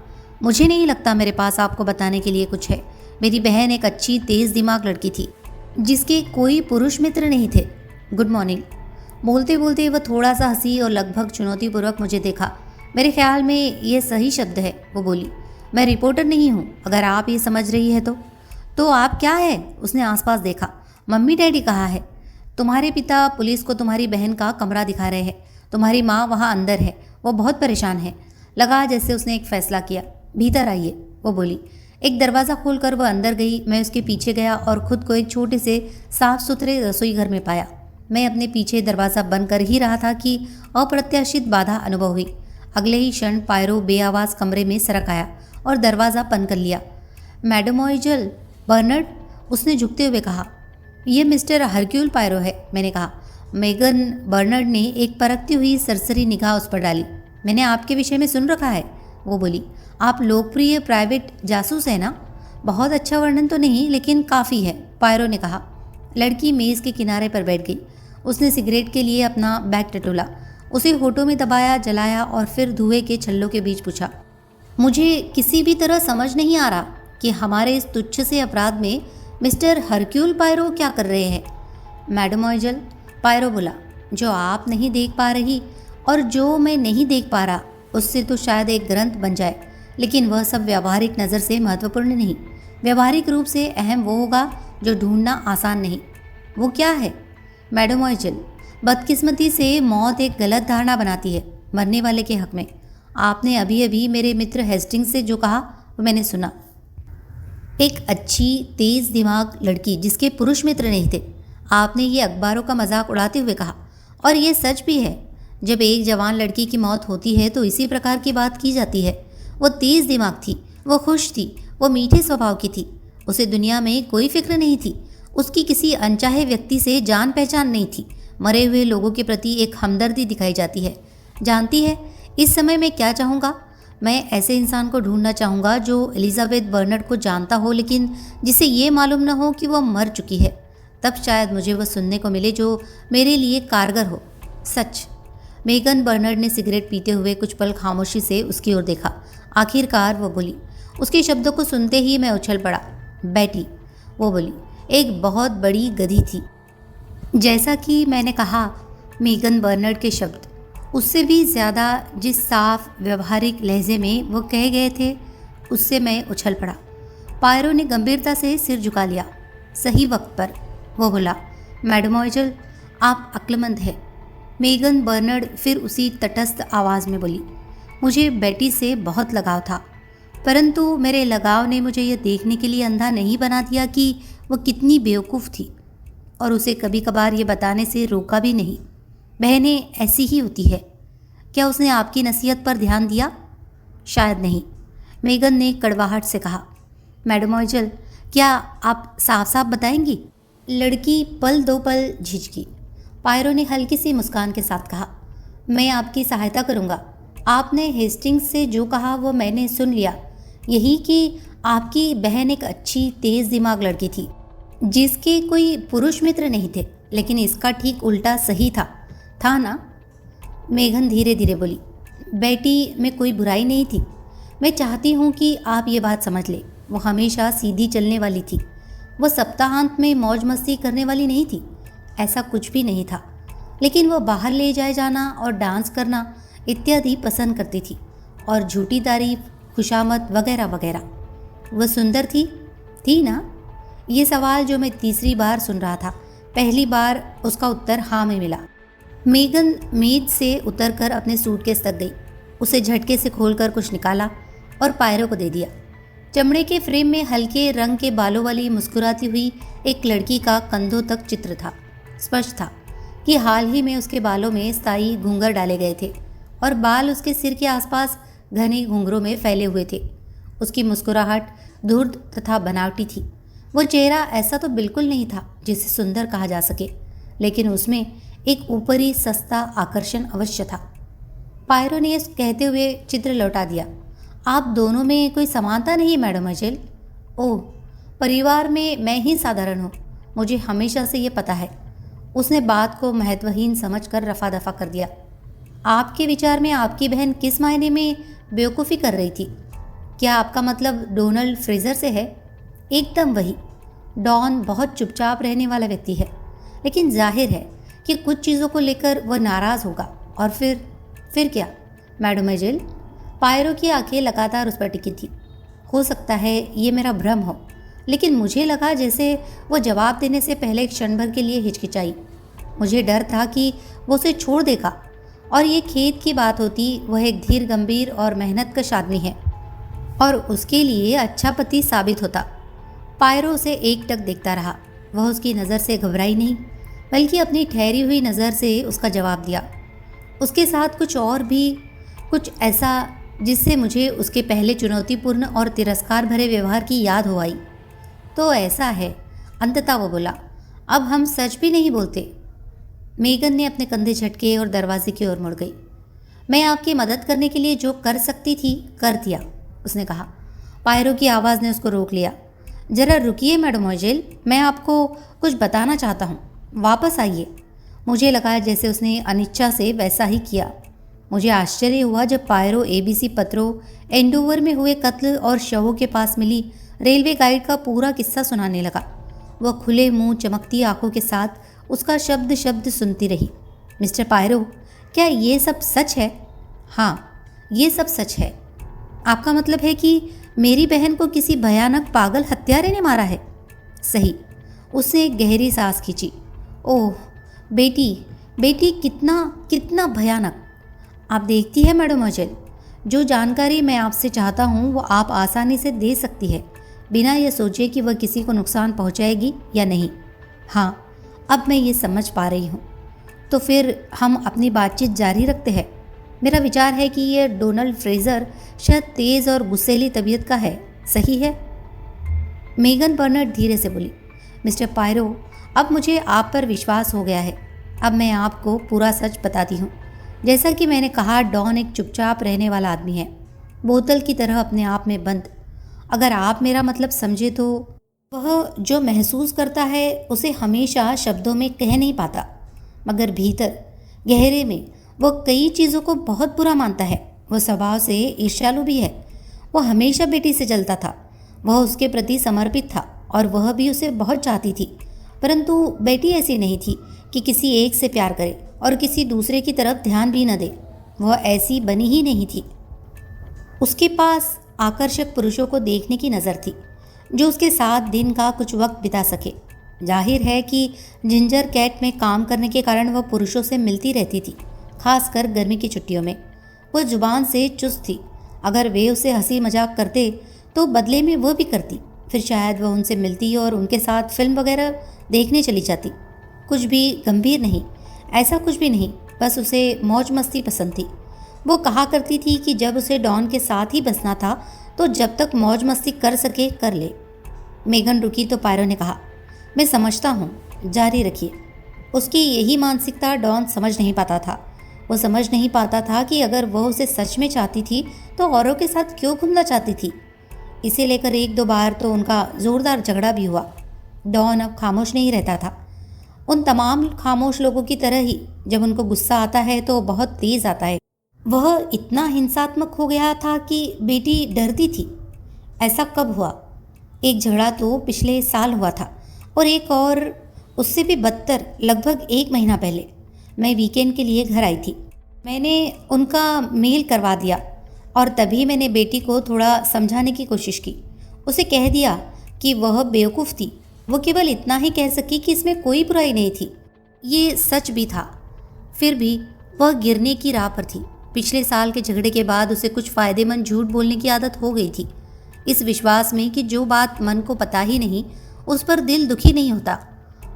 मुझे नहीं लगता मेरे पास आपको बताने के लिए कुछ है। मेरी बहन एक अच्छी तेज़ दिमाग लड़की थी जिसके कोई पुरुष मित्र नहीं थे। Good morning. बोलते बोलते वह थोड़ा सा हंसी और लगभग चुनौतीपूर्वक मुझे देखा। मेरे ख्याल में ये सही शब्द है, वो बोली। मैं रिपोर्टर नहीं हूँ, अगर आप ये समझ रही है तो आप क्या है? उसने आसपास देखा। मम्मी डैडी कहाँ है? तुम्हारे पिता पुलिस को तुम्हारी बहन का कमरा दिखा रहे हैं। तुम्हारी माँ वहाँ अंदर है, वो बहुत परेशान है। लगा जैसे उसने एक फैसला किया। भीतर आइए, वो बोली। एक दरवाज़ा खोलकर वह अंदर गई। मैं उसके पीछे गया और खुद को एक छोटे से साफ सुथरे रसोई घर में पाया। मैं अपने पीछे दरवाज़ा बंद कर ही रहा था कि अप्रत्याशित बाधा अनुभव हुई। अगले ही क्षण पायरो बेआवाज़ कमरे में सरक आया और दरवाज़ा बंद कर लिया। मैडमोइजल बर्नर्ड, उसने झुकते हुए कहा। यह मिस्टर हरक्यूल पायरो है, मैंने कहा। मेगन बर्नर्ड ने एक परखती हुई सरसरी निगाह उस पर डाली। मैंने आपके विषय में सुन रखा है, वो बोली। आप लोकप्रिय प्राइवेट जासूस हैं ना? बहुत अच्छा वर्णन तो नहीं, लेकिन काफ़ी है, पायरो ने कहा। लड़की मेज़ के किनारे पर बैठ गई। उसने सिगरेट के लिए अपना बैग टटोला, उसे होठों में दबाया, जलाया और फिर धुएं के छल्लों के बीच पूछा। मुझे किसी भी तरह समझ नहीं आ रहा कि हमारे इस तुच्छ से अपराध में मिस्टर हरक्यूल पायरो क्या कर रहे हैं। मैडमोइजल, पायरो बोला, जो आप नहीं देख पा रही और जो मैं नहीं देख पा रहा, उससे तो शायद एक ग्रंथ बन जाए, लेकिन वह सब व्यावहारिक नज़र से महत्वपूर्ण नहीं। व्यावहारिक रूप से अहम वो होगा जो ढूंढना आसान नहीं। वो क्या है? मैडमोइजल, बदकिस्मती से मौत एक गलत धारणा बनाती है मरने वाले के हक में। आपने अभी अभी मेरे मित्र हेस्टिंग्स से जो कहा वो मैंने सुना। एक अच्छी तेज़ दिमाग लड़की जिसके पुरुष मित्र नहीं थे। आपने ये अखबारों का मजाक उड़ाते हुए कहा, और ये सच भी है। जब एक जवान लड़की की मौत होती है तो इसी प्रकार की बात की जाती है। वो तेज़ दिमाग थी, वो खुश थी, वो मीठे स्वभाव की थी। उसे दुनिया में कोई फिक्र नहीं थी। उसकी किसी अनचाहे व्यक्ति से जान पहचान नहीं थी। मरे हुए लोगों के प्रति एक हमदर्दी दिखाई जाती है। जानती है इस समय मैं क्या चाहूँगा? मैं ऐसे इंसान को ढूंढना चाहूँगा जो एलिजाबेथ बर्नर्ड को जानता हो, लेकिन जिसे ये मालूम न हो कि वह मर चुकी है। तब शायद मुझे वह सुनने को मिले जो मेरे लिए कारगर हो। सच। मेगन बर्नर्ड ने सिगरेट पीते हुए कुछ पल खामोशी से उसकी ओर देखा। आखिरकार वो बोली। उसके शब्दों को सुनते ही मैं उछल पड़ा। बैटी, वो बोली, एक बहुत बड़ी गधी थी। जैसा कि मैंने कहा, मेगन बर्नर्ड के शब्द उससे भी ज़्यादा जिस साफ व्यवहारिक लहजे में वो कह गए थे, उससे मैं उछल पड़ा। पायरो ने गंभीरता से सिर झुका लिया। सही वक्त पर, वो बोला। मैडमोइजल, आप अक्लमंद हैं। मेगन बर्नर्ड फिर उसी तटस्थ आवाज़ में बोली। मुझे बेटी से बहुत लगाव था, परंतु मेरे लगाव ने मुझे यह देखने के लिए अंधा नहीं बना दिया कि वह कितनी बेवकूफ़ थी, और उसे कभी कभार ये बताने से रोका भी नहीं। बहनें ऐसी ही होती है। क्या उसने आपकी नसीहत पर ध्यान दिया? शायद नहीं, मेगन ने कड़वाहट से कहा। मैडमोइजल, क्या आप साफ साफ बताएंगी? लड़की पल दो पल झिझकी। पायरो ने हल्की सी मुस्कान के साथ कहा, मैं आपकी सहायता करूंगा। आपने हेस्टिंग्स से जो कहा वो मैंने सुन लिया। यही कि आपकी बहन एक अच्छी तेज़ दिमाग लड़की थी जिसके कोई पुरुष मित्र नहीं थे, लेकिन इसका ठीक उल्टा सही था ना? मेघन धीरे धीरे बोली। बेटी में कोई बुराई नहीं थी। मैं चाहती हूँ कि आप ये बात समझ लें। वो हमेशा सीधी चलने वाली थी। वो सप्ताहांत में मौज मस्ती करने वाली नहीं थी। ऐसा कुछ भी नहीं था। लेकिन वो बाहर ले जाए जाना और डांस करना इत्यादि पसंद करती थी, और झूठी तारीफ, खुशामद वगैरह वगैरह। वह सुंदर थी ना? ये सवाल जो मैं तीसरी बार सुन रहा था, पहली बार उसका उत्तर हाँ में मिला। मेगन मेज से उतरकर अपने सूटकेस तक गई। उसे झटके से खोलकर कुछ निकाला और पायरो को दे दिया। चमड़े के फ्रेम में हल्के रंग के बालों वाली मुस्कुराती हुई एक लड़की का कंधों तक चित्र था। स्पष्ट था कि हाल ही में उसके बालों में स्थायी घूंघर डाले गए थे और बाल उसके सिर के आसपास घने घुंघरों में फैले हुए थे। उसकी मुस्कुराहट धूर्त तथा बनावटी थी। वो चेहरा ऐसा तो बिल्कुल नहीं था जिसे सुंदर कहा जा सके, लेकिन उसमें एक ऊपरी सस्ता आकर्षण अवश्य था। पायरो ने इस कहते हुए चित्र लौटा दिया। आप दोनों में कोई समानता नहीं मैडमोइजल। ओह, परिवार में मैं ही साधारण हूँ, मुझे हमेशा से ये पता है। उसने बात को महत्वहीन समझकर रफा दफा कर दिया। आपके विचार में आपकी बहन किस मायने में बेवकूफ़ी कर रही थी? क्या आपका मतलब डोनाल्ड फ्रेजर से है? एकदम वही। डॉन बहुत चुपचाप रहने वाला व्यक्ति है, लेकिन जाहिर है कि कुछ चीज़ों को लेकर वह नाराज़ होगा। और फिर क्या मैडमोइजल? पायरो की आंखें लगातार उस पर टिकी थी। हो सकता है ये मेरा भ्रम हो, लेकिन मुझे लगा जैसे वो जवाब देने से पहले एक क्षण भर के लिए हिचकिचाई। मुझे डर था कि वो उसे छोड़ देगा, और ये खेद की बात होती। वह एक धीर गंभीर और मेहनतकश आदमी है और उसके लिए अच्छा पति साबित होता। पायरो उसे एकटक देखता रहा। वह उसकी नज़र से घबराई नहीं, बल्कि अपनी ठहरी हुई नज़र से उसका जवाब दिया। उसके साथ कुछ और भी, कुछ ऐसा जिससे मुझे उसके पहले चुनौतीपूर्ण और तिरस्कार भरे व्यवहार की याद हो आई। तो ऐसा है, अंततः वो बोला, अब हम सच भी नहीं बोलते। मेगन ने अपने कंधे झटके और दरवाजे की ओर मुड़ गई। मैं आपकी मदद करने के लिए जो कर सकती थी कर दिया, उसने कहा। पायरो की आवाज़ ने उसको रोक लिया। जरा रुकिए मैडमोजेल, मैं आपको कुछ बताना चाहता हूँ, वापस आइए। मुझे लगा जैसे उसने अनिच्छा से वैसा ही किया। मुझे आश्चर्य हुआ जब पायरो एबीसी पत्रों, एंडोवर में हुए कत्ल और शवों के पास मिली रेलवे गाइड का पूरा किस्सा सुनाने लगा। वह खुले मुंह चमकती आंखों के साथ उसका शब्द शब्द सुनती रही। मिस्टर पायरो, क्या ये सब सच है? हाँ, ये सब सच है। आपका मतलब है कि मेरी बहन को किसी भयानक पागल हत्यारे ने मारा है? सही। उसने एक गहरी सांस खींची। ओह बेटी, बेटी, कितना कितना भयानक। आप देखती है मैडमोजेल, जो जानकारी मैं आपसे चाहता हूँ वो आप आसानी से दे सकती है, बिना ये सोचे कि वह किसी को नुकसान पहुँचाएगी या नहीं। हाँ, अब मैं ये समझ पा रही हूँ। तो फिर हम अपनी बातचीत जारी रखते हैं। मेरा विचार है कि ये डोनाल्ड फ्रेज़र शायद तेज़ और गुस्सैली तबीयत का है, सही है? मेगन बर्नर्ड धीरे से बोली। मिस्टर पायरो, अब मुझे आप पर विश्वास हो गया है। अब मैं आपको पूरा सच बताती हूँ। जैसा कि मैंने कहा, डॉन एक चुपचाप रहने वाला आदमी है, बोतल की तरह अपने आप में बंद। अगर आप मेरा मतलब समझे तो वह जो महसूस करता है उसे हमेशा शब्दों में कह नहीं पाता, मगर भीतर गहरे में वह कई चीज़ों को बहुत बुरा मानता है। वह स्वभाव से ईर्ष्यालु भी है। वह हमेशा बेटी से जलता था। वह उसके प्रति समर्पित था और वह भी उसे बहुत चाहती थी, परंतु बेटी ऐसी नहीं थी कि किसी एक से प्यार करे और किसी दूसरे की तरफ ध्यान भी न दे। वह ऐसी बनी ही नहीं थी। उसके पास आकर्षक पुरुषों को देखने की नज़र थी जो उसके साथ दिन का कुछ वक्त बिता सके। जाहिर है कि जिंजर कैट में काम करने के कारण वह पुरुषों से मिलती रहती थी, खासकर गर्मी की छुट्टियों में। वह जुबान से चुस्त थी। अगर वे उसे हंसी मजाक करते तो बदले में वह भी करती। फिर शायद वह उनसे मिलती और उनके साथ फिल्म वगैरह देखने चली जाती। कुछ भी गंभीर नहीं, ऐसा कुछ भी नहीं, बस उसे मौज मस्ती पसंद थी। वो कहा करती थी कि जब उसे डॉन के साथ ही बसना था तो जब तक मौज मस्ती कर सके कर ले। मेगन रुकी तो पायरो ने कहा, मैं समझता हूँ, जारी रखिए। उसकी यही मानसिकता डॉन समझ नहीं पाता था। वो समझ नहीं पाता था कि अगर वह उसे सच में चाहती थी तो औरों के साथ क्यों घूमना चाहती थी। इसे लेकर एक दो बार तो उनका ज़ोरदार झगड़ा भी हुआ। डॉन अब खामोश नहीं रहता था। उन तमाम खामोश लोगों की तरह ही जब उनको गुस्सा आता है तो बहुत तेज़ आता है। वह इतना हिंसात्मक हो गया था कि बेटी डरती थी। ऐसा कब हुआ? एक झगड़ा तो पिछले साल हुआ था और एक और उससे भी बदतर लगभग 1 महीना पहले। मैं वीकेंड के लिए घर आई थी। मैंने उनका मेल करवा दिया और तभी मैंने बेटी को थोड़ा समझाने की कोशिश की। उसे कह दिया कि वह बेवकूफ़ थी। वो केवल इतना ही कह सकी कि इसमें कोई बुराई नहीं थी। ये सच भी था। फिर भी वह गिरने की राह पर थी। पिछले साल के झगड़े के बाद उसे कुछ फ़ायदेमंद झूठ बोलने की आदत हो गई थी, इस विश्वास में कि जो बात मन को पता ही नहीं उस पर दिल दुखी नहीं होता।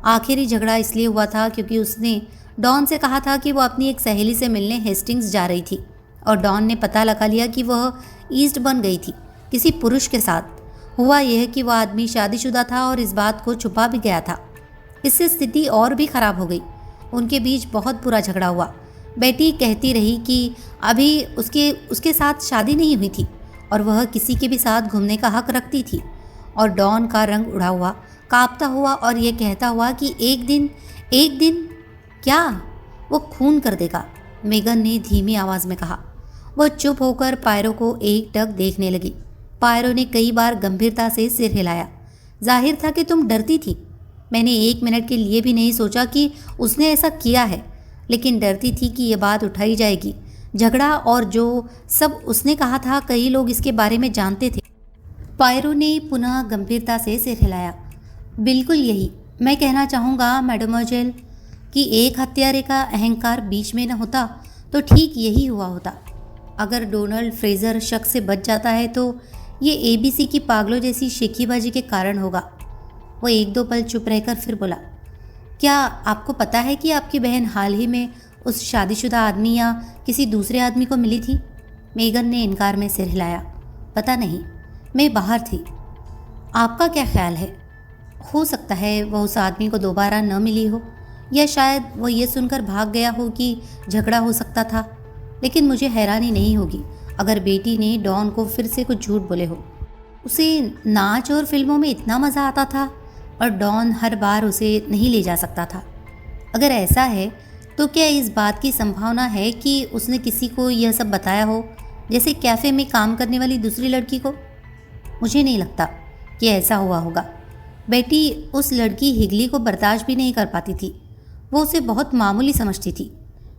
आखिरी झगड़ा इसलिए हुआ था क्योंकि उसने डॉन से कहा था कि वो अपनी एक सहेली से मिलने हेस्टिंग्स जा रही थी और डॉन ने पता लगा लिया कि वह ईस्ट बन गई थी किसी पुरुष के साथ। हुआ यह कि वह आदमी शादीशुदा था और इस बात को छुपा भी गया था। इससे स्थिति और भी खराब हो गई। उनके बीच बहुत बुरा झगड़ा हुआ। बेटी कहती रही कि अभी उसके साथ शादी नहीं हुई थी और वह किसी के भी साथ घूमने का हक रखती थी। और डॉन का रंग उड़ा हुआ, कांपता हुआ और ये कहता हुआ कि एक दिन क्या वो खून कर देगा। मेगन ने धीमी आवाज़ में कहा। वह चुप होकर पायरो को एकटक देखने लगी। पायरो ने कई बार गंभीरता से सिर हिलाया। जाहिर था कि तुम डरती थी। मैंने 1 मिनट के लिए भी नहीं सोचा कि उसने ऐसा किया है, लेकिन डरती थी कि यह बात उठाई जाएगी। झगड़ा और जो सब उसने कहा था, कई लोग इसके बारे में जानते थे। पायरो ने पुनः गंभीरता से सिर हिलाया। बिल्कुल यही मैं कहना चाहूँगा मैडमोजेल, कि एक हत्यारे का अहंकार बीच में न होता तो ठीक यही हुआ होता। अगर डोनाल्ड फ्रेज़र शक से बच जाता है तो ये एबीसी की पागलों जैसी शेखीबाजी के कारण होगा। वो 1-2 पल चुप रहकर फिर बोला, क्या आपको पता है कि आपकी बहन हाल ही में उस शादीशुदा आदमी या किसी दूसरे आदमी को मिली थी? मेगन ने इनकार में सिर हिलाया। पता नहीं, मैं बाहर थी। आपका क्या ख्याल है? हो सकता है वह उस आदमी को दोबारा न मिली हो, या शायद वो ये सुनकर भाग गया हो कि झगड़ा हो सकता था। लेकिन मुझे हैरानी नहीं होगी अगर बेटी ने डॉन को फिर से कुछ झूठ बोले हो। उसे नाच और फिल्मों में इतना मज़ा आता था और डॉन हर बार उसे नहीं ले जा सकता था। अगर ऐसा है तो क्या इस बात की संभावना है कि उसने किसी को यह सब बताया हो, जैसे कैफ़े में काम करने वाली दूसरी लड़की को? मुझे नहीं लगता कि ऐसा हुआ होगा। बेटी उस लड़की हिगली को बर्दाश्त भी नहीं कर पाती थी। वो उसे बहुत मामूली समझती थी।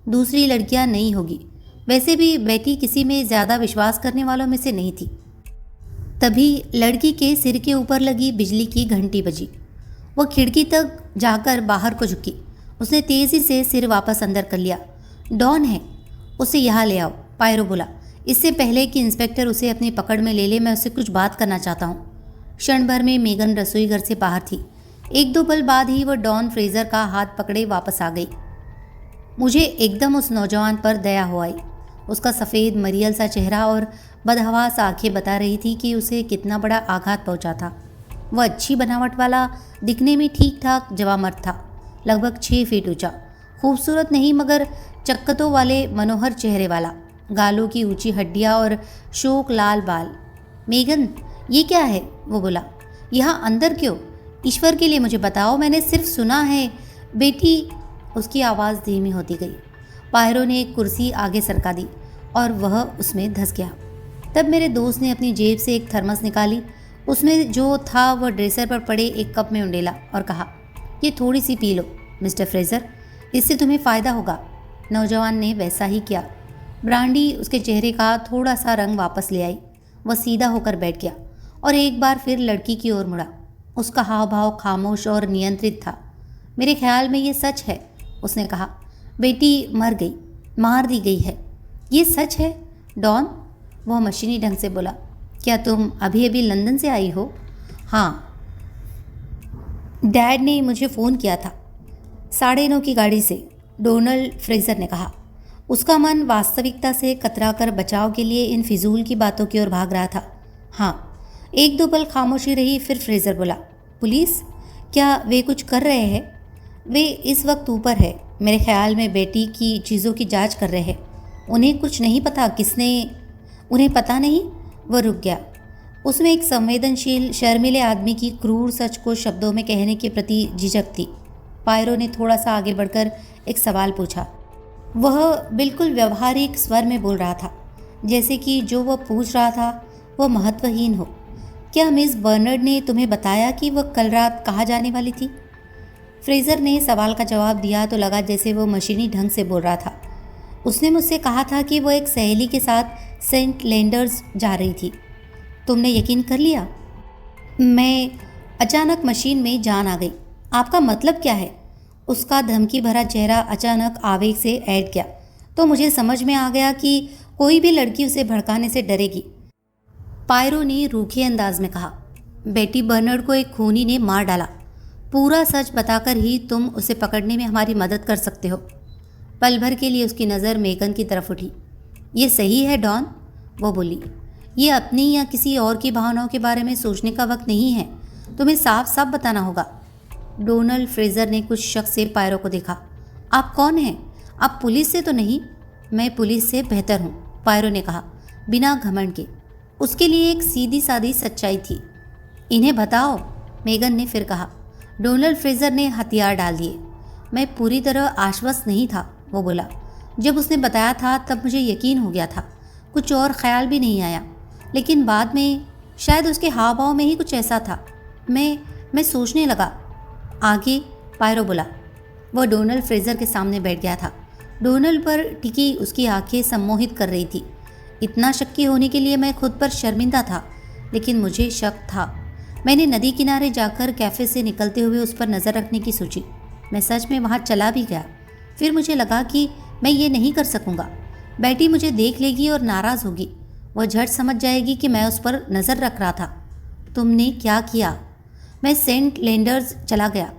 दूसरी लड़कियां नहीं होगी। वैसे भी बेटी किसी में ज़्यादा विश्वास करने वालों में से नहीं थी। तभी लड़की के सिर के ऊपर लगी बिजली की घंटी बजी। वह खिड़की तक जाकर बाहर को झुकी। उसने तेज़ी से सिर वापस अंदर कर लिया। डॉन है, उसे यहाँ ले आओ, पायरो बोला। इससे पहले कि इंस्पेक्टर उसे अपनी पकड़ में ले ले, मैं उससे कुछ बात करना चाहता हूँ। क्षण भर में मेगन रसोई घर से बाहर थी। एक दो पल बाद ही वह डॉन फ्रेजर का हाथ पकड़े वापस आ गई। मुझे एकदम उस नौजवान पर दया हो आई। उसका सफ़ेद मरियल सा चेहरा और बदहवास आंखें बता रही थी कि उसे कितना बड़ा आघात पहुंचा था। वह अच्छी बनावट वाला, दिखने में ठीक ठाक जवां मर्द था, लगभग 6 फीट ऊंचा, खूबसूरत नहीं मगर चक्कतों वाले मनोहर चेहरे वाला, गालों की ऊंची हड्डियां और शोक लाल बाल। मेगन, ये क्या है? वो बोला। यहाँ अंदर क्यों? ईश्वर के लिए मुझे बताओ, मैंने सिर्फ सुना है। बेटी, उसकी आवाज़ धीमी होती गई। पायरो ने एक कुर्सी आगे सरका दी और वह उसमें धंस गया। तब मेरे दोस्त ने अपनी जेब से एक थर्मस निकाली। उसमें जो था वह ड्रेसर पर पड़े एक कप में उंडेला और कहा, ये थोड़ी C P low mister Fraser, इससे तुम्हें फ़ायदा होगा। नौजवान ने वैसा ही किया। ब्रांडी उसके चेहरे का थोड़ा सा रंग वापस ले आई। वह सीधा होकर बैठ गया और एक बार फिर लड़की की ओर मुड़ा। उसका हाव भाव खामोश और नियंत्रित था। मेरे ख्याल में ये सच है, उसने कहा। बेटी मर गई, मार दी गई है। ये सच है डॉन? वह मशीनी ढंग से बोला। क्या तुम अभी अभी लंदन से आई हो? हाँ, डैड ने मुझे फ़ोन किया था 9:30 की गाड़ी से, डोनाल्ड फ्रेजर ने कहा। उसका मन वास्तविकता से कतरा कर बचाव के लिए इन फिजूल की बातों की ओर भाग रहा था। हाँ। एक दो पल खामोशी रही, फिर फ्रेजर बोला। पुलिस? क्या वे कुछ कर रहे हैं? वे इस वक्त ऊपर है, मेरे ख्याल में बेटी की चीज़ों की जांच कर रहे हैं। उन्हें कुछ नहीं पता किसने। उन्हें पता नहीं। वह रुक गया। उसमें एक संवेदनशील शर्मीले आदमी की क्रूर सच को शब्दों में कहने के प्रति झिझक थी। पायरो ने थोड़ा सा आगे बढ़कर एक सवाल पूछा। वह बिल्कुल व्यवहारिक स्वर में बोल रहा था, जैसे कि जो वह पूछ रहा था वह महत्वहीन हो। क्या मिस बर्नर्ड ने तुम्हें बताया कि वह कल रात कहाँ जाने वाली थी? फ्रेजर ने सवाल का जवाब दिया तो लगा जैसे वो मशीनी ढंग से बोल रहा था। उसने मुझसे कहा था कि वह एक सहेली के साथ सेंट लैंडर्स जा रही थी। तुमने यकीन कर लिया? मैं अचानक मशीन में जान आ गई। आपका मतलब क्या है? उसका धमकी भरा चेहरा अचानक आवेग से ऐड गया तो मुझे समझ में आ गया कि कोई भी लड़की उसे भड़काने से डरेगी। पायरो ने रूखे अंदाज में कहा, बेटी बर्नर्ड को एक खूनी ने मार डाला। पूरा सच बताकर ही तुम उसे पकड़ने में हमारी मदद कर सकते हो। पल भर के लिए उसकी नज़र मेगन की तरफ उठी। ये सही है डॉन, वो बोली। ये अपनी या किसी और की भावनाओं के बारे में सोचने का वक्त नहीं है। तुम्हें साफ साफ बताना होगा। डोनाल्ड फ्रेजर ने कुछ शक से पायरो को देखा। आप कौन हैं? आप पुलिस से तो नहीं? मैं पुलिस से बेहतर हूँ, पायरो ने कहा, बिना घमंड के। उसके लिए एक सीधी सादी सच्चाई थी। इन्हें बताओ, मेगन ने फिर कहा। डोनाल्ड फ्रेजर ने हथियार डाल दिए। मैं पूरी तरह आश्वस्त नहीं था, वो बोला। जब उसने बताया था तब मुझे यकीन हो गया था, कुछ और ख्याल भी नहीं आया। लेकिन बाद में शायद उसके हाव भाव में ही कुछ ऐसा था। मैं सोचने लगा। आगे? पायरो बोला। वह डोनाल्ड फ्रेजर के सामने बैठ गया था। डोनाल्ड पर टिकी उसकी आंखें सम्मोहित कर रही थी। इतना शक्की होने के लिए मैं खुद पर शर्मिंदा था, लेकिन मुझे शक था। मैंने नदी किनारे जाकर कैफ़े से निकलते हुए उस पर नज़र रखने की सोची। मैं सच में वहाँ चला भी गया। फिर मुझे लगा कि मैं ये नहीं कर सकूँगा। बेटी मुझे देख लेगी और नाराज़ होगी। वह झट समझ जाएगी कि मैं उस पर नज़र रख रहा था। तुमने क्या किया? मैं सेंट लैंडर्स चला गया।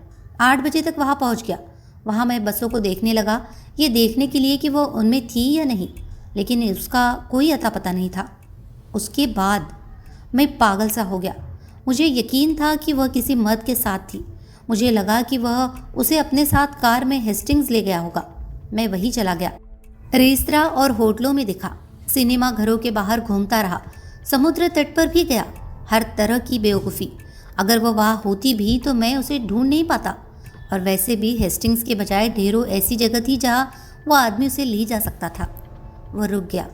8 बजे तक वहाँ पहुँच गया। वहाँ मैं बसों को देखने लगा, ये देखने के लिए कि वो उनमें थी या नहीं। लेकिन उसका कोई अता पता नहीं था। उसके बाद मैं पागल सा हो गया। मुझे यकीन था कि वह किसी मर्द के साथ थी। मुझे लगा कि वह उसे अपने साथ कार में हेस्टिंग्स ले गया होगा। मैं वहीं चला गया, रेस्तरां और होटलों में दिखा, सिनेमा घरों के बाहर घूमता रहा, समुद्र तट पर भी गया। हर तरह की बेवकूफ़ी। अगर वह वहाँ होती भी तो मैं उसे ढूंढ नहीं पाता। और वैसे भी हेस्टिंग्स के बजाय ढेरों ऐसी जगह थी जहाँ वह आदमी उसे ले जा सकता था। वह रुक गया।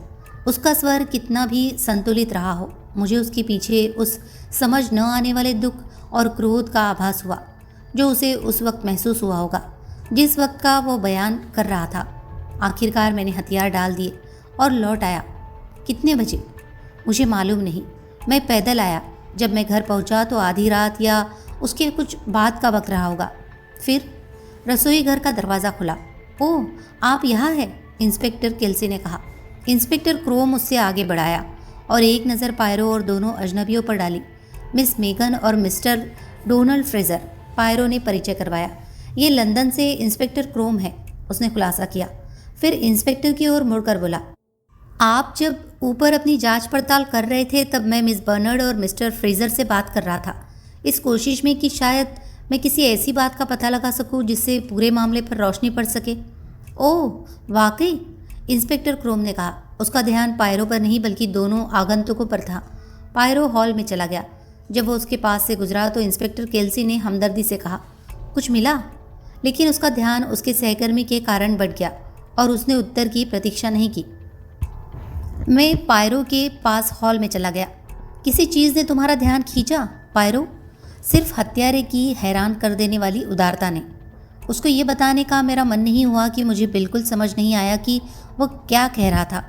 उसका स्वर कितना भी संतुलित रहा हो, मुझे उसके पीछे उस समझ न आने वाले दुख और क्रोध का आभास हुआ जो उसे उस वक्त महसूस हुआ होगा जिस वक्त का वो बयान कर रहा था। आखिरकार मैंने हथियार डाल दिए और लौट आया। कितने बजे मुझे मालूम नहीं। मैं पैदल आया। जब मैं घर पहुंचा तो आधी रात या उसके कुछ बाद का वक्त रहा होगा। फिर रसोई घर का दरवाज़ा खुला। ओह, आप यहाँ हैं, इंस्पेक्टर केल्सी ने कहा। इंस्पेक्टर क्रो मुझसे आगे बढ़ाया और एक नज़र पायरो और दोनों अजनबियों पर डाली। मिस मेगन और मिस्टर डोनाल्ड फ्रेजर, पायरो ने परिचय करवाया। ये लंदन से इंस्पेक्टर क्रोम है, उसने खुलासा किया। फिर इंस्पेक्टर की ओर मुड़कर बोला, आप जब ऊपर अपनी जांच पड़ताल कर रहे थे तब मैं मिस बर्नर्ड और मिस्टर फ्रेजर से बात कर रहा था, इस कोशिश में कि शायद मैं किसी ऐसी बात का पता लगा सकूं जिससे पूरे मामले पर रोशनी पड़ सके। ओह, वाकई, इंस्पेक्टर क्रोम ने कहा। उसका ध्यान पायरो पर नहीं बल्कि दोनों आगंतुकों पर था। पायरो हॉल में चला गया। जब वो उसके पास से गुजरा तो इंस्पेक्टर केल्सी ने हमदर्दी से कहा, कुछ मिला? लेकिन उसका ध्यान उसके सहकर्मी के कारण बढ़ गया और उसने उत्तर की प्रतीक्षा नहीं की। मैं पायरो के पास हॉल में चला गया। किसी चीज़ ने तुम्हारा ध्यान खींचा पायरो? सिर्फ हत्यारे की हैरान कर देने वाली उदारता ने। उसको ये बताने का मेरा मन नहीं हुआ कि मुझे बिल्कुल समझ नहीं आया कि वह क्या कह रहा था।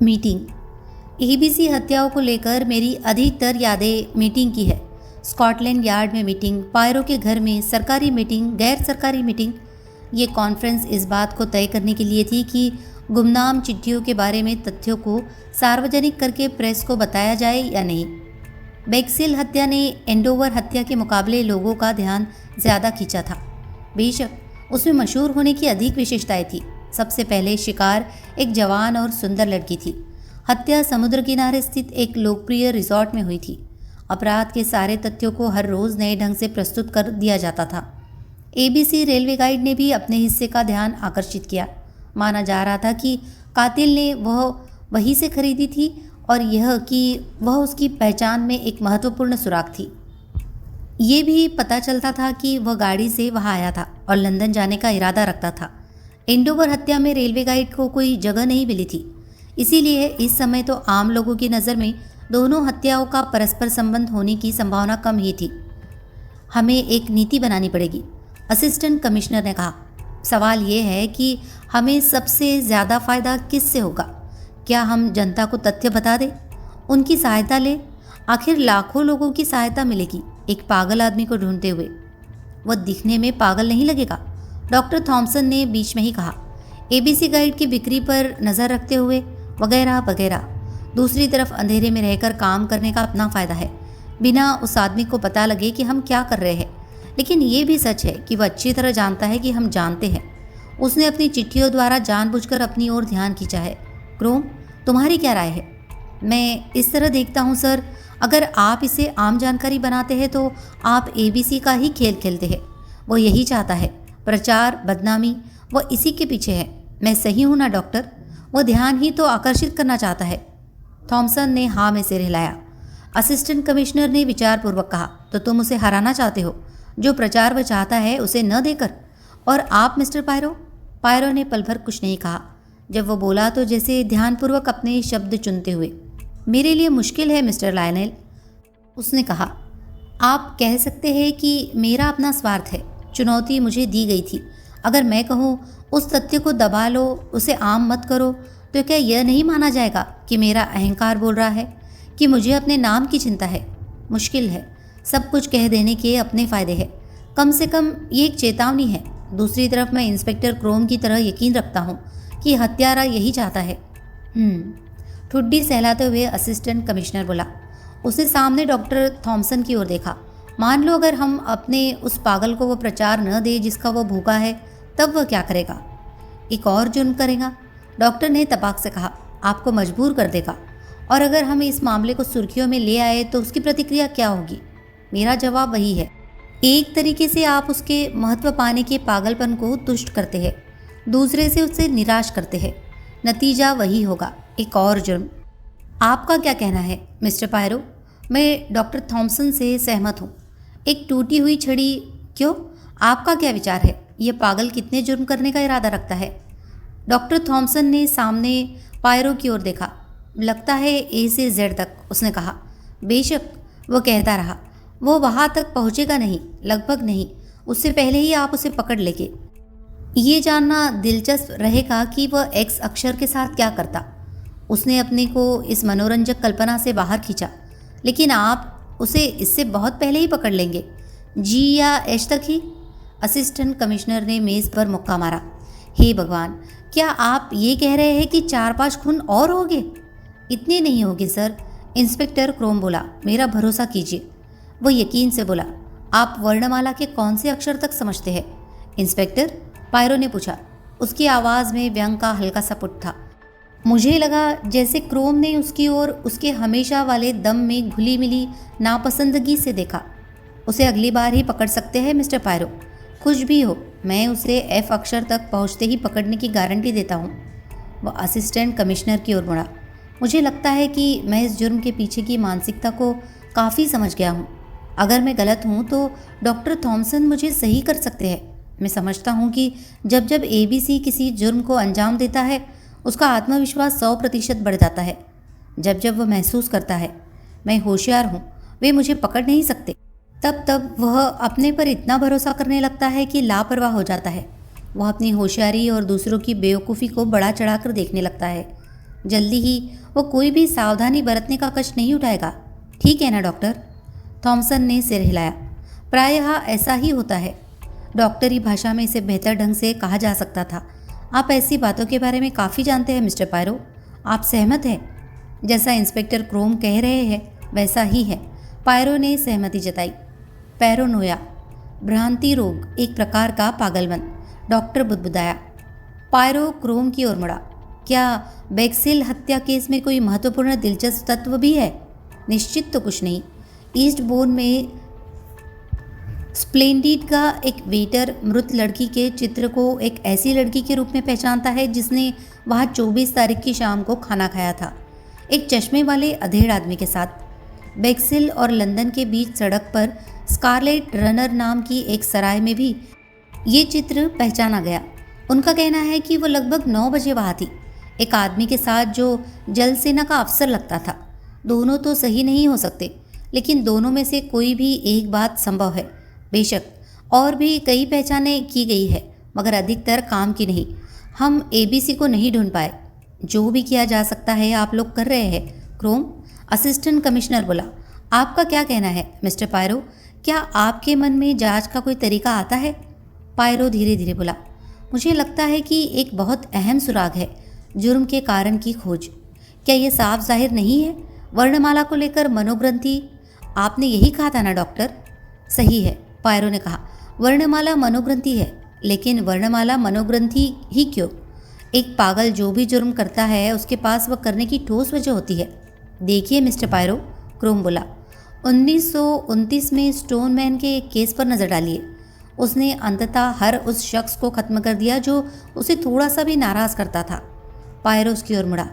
मीटिंग। एबीसी हत्याओं को लेकर मेरी अधिकतर यादें मीटिंग की है। स्कॉटलैंड यार्ड में मीटिंग, पायरो के घर में सरकारी मीटिंग, गैर सरकारी मीटिंग। ये कॉन्फ्रेंस इस बात को तय करने के लिए थी कि गुमनाम चिट्ठियों के बारे में तथ्यों को सार्वजनिक करके प्रेस को बताया जाए या नहीं। बेक्सिल हत्या ने एंडोवर हत्या के मुकाबले लोगों का ध्यान ज़्यादा खींचा था। बेशक उसमें मशहूर होने की अधिक विशेषताएं थी। सबसे पहले शिकार एक जवान और सुंदर लड़की थी। हत्या समुद्र किनारे स्थित एक लोकप्रिय रिजॉर्ट में हुई थी। अपराध के सारे तथ्यों को हर रोज़ नए ढंग से प्रस्तुत कर दिया जाता था। एबीसी रेलवे गाइड ने भी अपने हिस्से का ध्यान आकर्षित किया। माना जा रहा था कि कातिल ने वह वहीं से खरीदी थी और यह कि वह उसकी पहचान में एक महत्वपूर्ण सुराग थी। ये भी पता चलता था कि वह गाड़ी से वहाँ आया था और लंदन जाने का इरादा रखता था। एंडोवर हत्या में रेलवे गाइड को कोई जगह नहीं मिली थी, इसीलिए इस समय तो आम लोगों की नज़र में दोनों हत्याओं का परस्पर संबंध होने की संभावना कम ही थी। हमें एक नीति बनानी पड़ेगी, असिस्टेंट कमिश्नर ने कहा। सवाल ये है कि हमें सबसे ज़्यादा फ़ायदा किससे होगा? क्या हम जनता को तथ्य बता दें, उनकी सहायता लें? आखिर लाखों लोगों की सहायता मिलेगी एक पागल आदमी को ढूंढते हुए। वह दिखने में पागल नहीं लगेगा, डॉक्टर थॉमसन ने बीच में ही कहा। एबीसी गाइड की बिक्री पर नज़र रखते हुए वगैरह वगैरह। दूसरी तरफ अंधेरे में रहकर काम करने का अपना फ़ायदा है, बिना उस आदमी को पता लगे कि हम क्या कर रहे हैं। लेकिन ये भी सच है कि वह अच्छी तरह जानता है कि हम जानते हैं। उसने अपनी चिट्ठियों द्वारा जानबूझकर अपनी ओर ध्यान खींचा है। क्रोम, तुम्हारी क्या राय है? मैं इस तरह देखता हूँ सर, अगर आप इसे आम जानकारी बनाते हैं तो आप एबीसी का ही खेल खेलते हैं। वो यही चाहता है, प्रचार, बदनामी, वह इसी के पीछे है। मैं सही हूँ ना डॉक्टर? वह ध्यान ही तो आकर्षित करना चाहता है। थॉमसन ने हाँ में सिर हिलाया। असिस्टेंट कमिश्नर ने विचारपूर्वक कहा, तो तुम उसे हराना चाहते हो, जो प्रचार वह चाहता है उसे न देकर। और आप मिस्टर पायरो? पायरो ने पल भर कुछ नहीं कहा। जब वो बोला तो जैसे ध्यानपूर्वक अपने शब्द चुनते हुए, मेरे लिए मुश्किल है मिस्टर लायनेल, उसने कहा। आप कह सकते हैं कि मेरा अपना स्वार्थ है। चुनौती मुझे दी गई थी। अगर मैं कहूँ उस तथ्य को दबा लो, उसे आम मत करो, तो क्या यह नहीं माना जाएगा कि मेरा अहंकार बोल रहा है, कि मुझे अपने नाम की चिंता है? मुश्किल है। सब कुछ कह देने के अपने फ़ायदे हैं। कम से कम ये एक चेतावनी है। दूसरी तरफ मैं इंस्पेक्टर क्रोम की तरह यकीन रखता हूँ कि हत्यारा यही चाहता है। ठुड्डी सहलाते हुए असिस्टेंट कमिश्नर बोला। उसने सामने डॉक्टर थॉमसन की ओर देखा। मान लो अगर हम अपने उस पागल को वो प्रचार न दे जिसका वो भूखा है, तब वह क्या करेगा? एक और जुर्म करेगा। डॉक्टर ने तपाक से कहा, आपको मजबूर कर देगा, और अगर हम इस मामले को सुर्खियों में ले आए तो उसकी प्रतिक्रिया क्या होगी? मेरा जवाब वही है, एक तरीके से आप उसके महत्व पाने के पागलपन को तुष्ट करते हैं, दूसरे से उससे निराश करते हैं। नतीजा वही होगा, एक और जुर्म। आपका क्या कहना है मिस्टर पायरो? मैं डॉक्टर थॉम्सन से सहमत हूँ। एक टूटी हुई छड़ी? क्यों, आपका क्या विचार है? यह पागल कितने जुर्म करने का इरादा रखता है? डॉक्टर थॉम्सन ने सामने पायरो की ओर देखा। लगता है ए से जेड तक, उसने कहा। बेशक, वो कहता रहा। वो वहाँ तक पहुँचेगा नहीं, लगभग नहीं, उससे पहले ही आप उसे पकड़ लेंगे। ये जानना दिलचस्प रहेगा कि वह एक्स अक्षर के साथ क्या करता। उसने अपने को इस मनोरंजक कल्पना से बाहर खींचा, लेकिन आप उसे इससे बहुत पहले ही पकड़ लेंगे। जी या एच तक ही? असिस्टेंट कमिश्नर ने मेज़ पर मुक्का मारा। हे भगवान, क्या आप ये कह रहे हैं कि 4-5 खून और होंगे? इतने नहीं होंगे सर, इंस्पेक्टर क्रोम बोला। मेरा भरोसा कीजिए। वो यकीन से बोला। आप वर्णमाला के कौन से अक्षर तक समझते हैं इंस्पेक्टर? पायरो ने पूछा। उसकी आवाज़ में व्यंग का हल्का सा पुट था। मुझे लगा जैसे क्रोम ने उसकी ओर उसके हमेशा वाले दम में घुली मिली नापसंदगी से देखा। उसे अगली बार ही पकड़ सकते हैं मिस्टर पायरो, कुछ भी हो। मैं उसे एफ अक्षर तक पहुंचते ही पकड़ने की गारंटी देता हूं। वह असिस्टेंट कमिश्नर की ओर मुड़ा। मुझे लगता है कि मैं इस जुर्म के पीछे की मानसिकता को काफ़ी समझ गया हूं। अगर मैं गलत हूं तो डॉक्टर थॉम्सन मुझे सही कर सकते हैं। मैं समझता हूं कि जब जब एबीसी किसी जुर्म को अंजाम देता है, उसका आत्मविश्वास 100% बढ़ जाता है। जब जब वह महसूस करता है मैं होशियार हूँ, वे मुझे पकड़ नहीं सकते, तब तब वह अपने पर इतना भरोसा करने लगता है कि लापरवाह हो जाता है। वह अपनी होशियारी और दूसरों की बेवकूफ़ी को बढ़ा चढ़ाकर देखने लगता है। जल्दी ही वो कोई भी सावधानी बरतने का कष्ट नहीं उठाएगा। ठीक है ना डॉक्टर? थॉम्सन ने सिर हिलाया। प्रायः ऐसा ही होता है। डॉक्टरी भाषा में इसे बेहतर ढंग से कहा जा सकता था। आप ऐसी बातों के बारे में काफ़ी जानते हैं मिस्टर पायरो। आप सहमत हैं? जैसा इंस्पेक्टर क्रोम कह रहे हैं वैसा ही है। पायरो ने सहमति जताई। पैरोनोया, भ्रांति रोग, एक प्रकार का पागलपन, डॉक्टर बुदबुदाया। पायरो क्रोम की ओर मुड़ा। क्या बेक्सिल हत्या केस में कोई महत्वपूर्ण दिलचस्प तत्व भी है? निश्चित तो कुछ नहीं। ईस्ट बोर्न में स्प्लेंडिड का एक वेटर मृत लड़की के चित्र को एक ऐसी लड़की के रूप में पहचानता है जिसने वहाँ 24 तारीख की शाम को खाना खाया था, एक चश्मे वाले अधेड़ आदमी के साथ। बेक्सिल और लंदन के बीच सड़क पर स्कारलेट रनर नाम की एक सराय में भी ये चित्र पहचाना गया। उनका कहना है कि वो लगभग 9 बजे वहाँ थी, एक आदमी के साथ जो जल सेना का अफसर लगता था। दोनों तो सही नहीं हो सकते, लेकिन दोनों में से कोई भी एक बात संभव है। बेशक और भी कई पहचानें की गई है, मगर अधिकतर काम की नहीं। हम एबीसी को नहीं ढूंढ पाए। जो भी किया जा सकता है आप लोग कर रहे हैं क्रोम, असिस्टेंट कमिश्नर बोला। आपका क्या कहना है मिस्टर पायरो? क्या आपके मन में जांच का कोई तरीका आता है? पायरो धीरे धीरे बोला। मुझे लगता है कि एक बहुत अहम सुराग है, जुर्म के कारण की खोज। क्या यह साफ जाहिर नहीं है? वर्णमाला को लेकर मनोग्रंथि, आपने यही कहा था ना डॉक्टर? सही है, पायरो ने कहा। वर्णमाला मनोग्रंथि है, लेकिन वर्णमाला मनोग्रंथि ही क्यों? एक पागल जो भी जुर्म करता है उसके पास वह करने की ठोस वजह होती है। देखिए मिस्टर पायरो, क्रोम बोला, 1929 में स्टोनमैन के एक केस पर नज़र डालिए। उसने अंततः हर उस शख्स को ख़त्म कर दिया जो उसे थोड़ा सा भी नाराज़ करता था। पायरो उसकी ओर मुड़ा।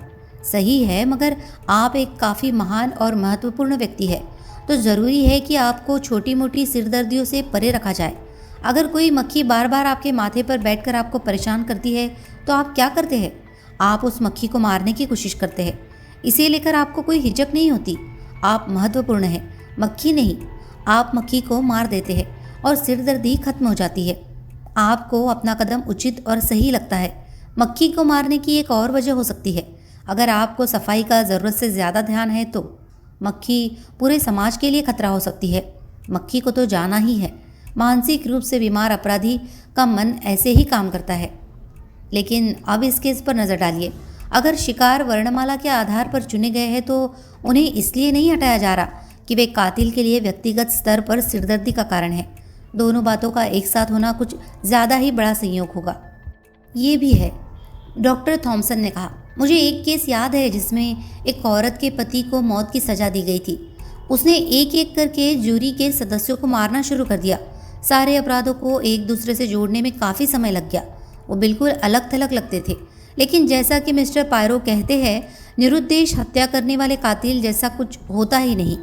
सही है, मगर आप एक काफ़ी महान और महत्वपूर्ण व्यक्ति है, तो ज़रूरी है कि आपको छोटी मोटी सिरदर्दियों से परे रखा जाए। अगर कोई मक्खी बार बार आपके माथे पर बैठकर आपको परेशान करती है तो आप क्या करते हैं? आप उस मक्खी को मारने की कोशिश करते हैं। इसे लेकर आपको कोई हिचक नहीं होती। आप महत्वपूर्ण हैं, मक्खी नहीं। आप मक्खी को मार देते हैं और सिरदर्दी खत्म हो जाती है। आपको अपना कदम उचित और सही लगता है। मक्खी को मारने की एक और वजह हो सकती है। अगर आपको सफाई का ज़रूरत से ज़्यादा ध्यान है तो मक्खी पूरे समाज के लिए खतरा हो सकती है। मक्खी को तो जाना ही है। मानसिक रूप से बीमार अपराधी का मन ऐसे ही काम करता है। लेकिन अब इस केस पर नज़र डालिए। अगर शिकार वर्णमाला के आधार पर चुने गए हैं तो उन्हें इसलिए नहीं हटाया जा रहा कि वे कातिल के लिए व्यक्तिगत स्तर पर सिरदर्दी का कारण है। दोनों बातों का एक साथ होना कुछ ज़्यादा ही बड़ा संयोग होगा। ये भी है। डॉक्टर थॉमसन ने कहा, मुझे एक केस याद है जिसमें एक औरत के पति को मौत की सज़ा दी गई थी। उसने एक एक करके जूरी के सदस्यों को मारना शुरू कर दिया। सारे अपराधों को एक दूसरे से जोड़ने में काफ़ी समय लग गया। वो बिल्कुल अलग थलग लगते थे, लेकिन जैसा कि मिस्टर पायरो कहते हैं, निरुद्देश हत्या करने वाले कातिल जैसा कुछ होता ही नहीं।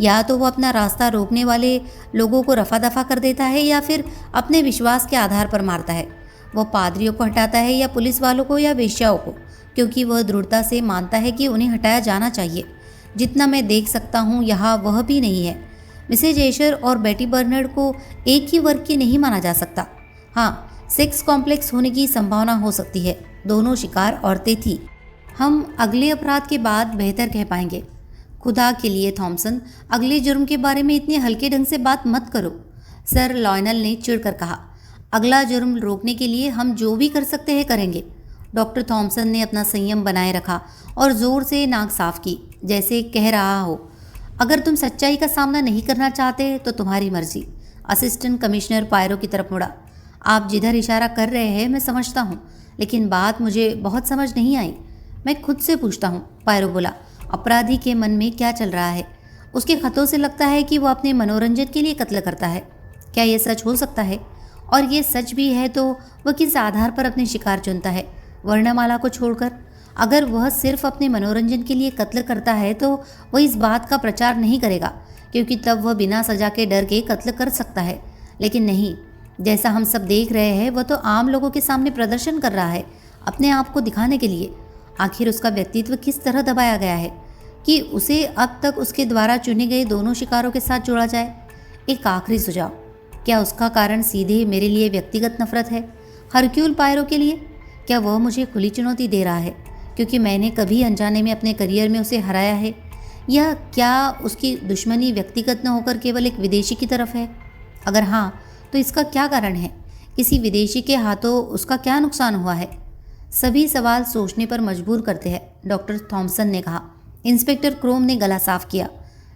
या तो वो अपना रास्ता रोकने वाले लोगों को रफा दफा कर देता है या फिर अपने विश्वास के आधार पर मारता है। वो पादरियों को हटाता है या पुलिस वालों को या वेश्याओं को, क्योंकि वह दृढ़ता से मानता है कि उन्हें हटाया जाना चाहिए। जितना मैं देख सकता हूँ यहाँ वह भी नहीं है। मिसेज एशर और बेटी बर्नर्ड को एक ही वर्ग की नहीं माना जा सकता। हाँ, सेक्स कॉम्प्लेक्स होने की संभावना हो सकती है। दोनों शिकार औरतें थीं। हम अगले अपराध के बाद बेहतर कह पाएंगे। खुदा के लिए थॉमसन, अगले जुर्म के बारे में इतने हल्के ढंग से बात मत करो, सर लॉयनल ने चिढ़कर कहा। अगला जुर्म रोकने के लिए हम जो भी कर सकते हैं करेंगे। डॉक्टर थॉमसन ने अपना संयम बनाए रखा और ज़ोर से नाक साफ की, जैसे कह रहा हो, अगर तुम सच्चाई का सामना नहीं करना चाहते तो तुम्हारी मर्जी। असिस्टेंट कमिश्नर पायरो की तरफ मुड़ा। आप जिधर इशारा कर रहे हैं मैं समझता हूँ, लेकिन बात मुझे बहुत समझ नहीं आई। मैं खुद से पूछता हूँ, पायरो बोला। अपराधी के मन में क्या चल रहा है? उसके खतों से लगता है कि वो अपने मनोरंजन के लिए कत्ल करता है। क्या यह सच हो सकता है? और ये सच भी है तो वह किस आधार पर अपने शिकार चुनता है, वर्णमाला को छोड़कर? अगर वह सिर्फ अपने मनोरंजन के लिए कत्ल करता है तो वह इस बात का प्रचार नहीं करेगा, क्योंकि तब वह बिना सजा के डर के कत्ल कर सकता है। लेकिन नहीं, जैसा हम सब देख रहे हैं, वह तो आम लोगों के सामने प्रदर्शन कर रहा है, अपने आप को दिखाने के लिए। आखिर उसका व्यक्तित्व किस तरह दबाया गया है कि उसे अब तक उसके द्वारा चुने गए दोनों शिकारों के साथ जोड़ा जाए? एक आखिरी सुझाव, क्या उसका कारण सीधे मेरे लिए व्यक्तिगत नफरत है? हरक्यूल पायरो के लिए? क्या वह मुझे खुली चुनौती दे रहा है क्योंकि मैंने कभी अनजाने में अपने करियर में उसे हराया है? या क्या उसकी दुश्मनी व्यक्तिगत न होकर केवल एक विदेशी की तरफ है? अगर हाँ, तो इसका क्या कारण है? किसी विदेशी के हाथों उसका क्या नुकसान हुआ है? सभी सवाल सोचने पर मजबूर करते हैं, डॉक्टर थॉमसन ने कहा। इंस्पेक्टर क्रोम ने गला साफ किया,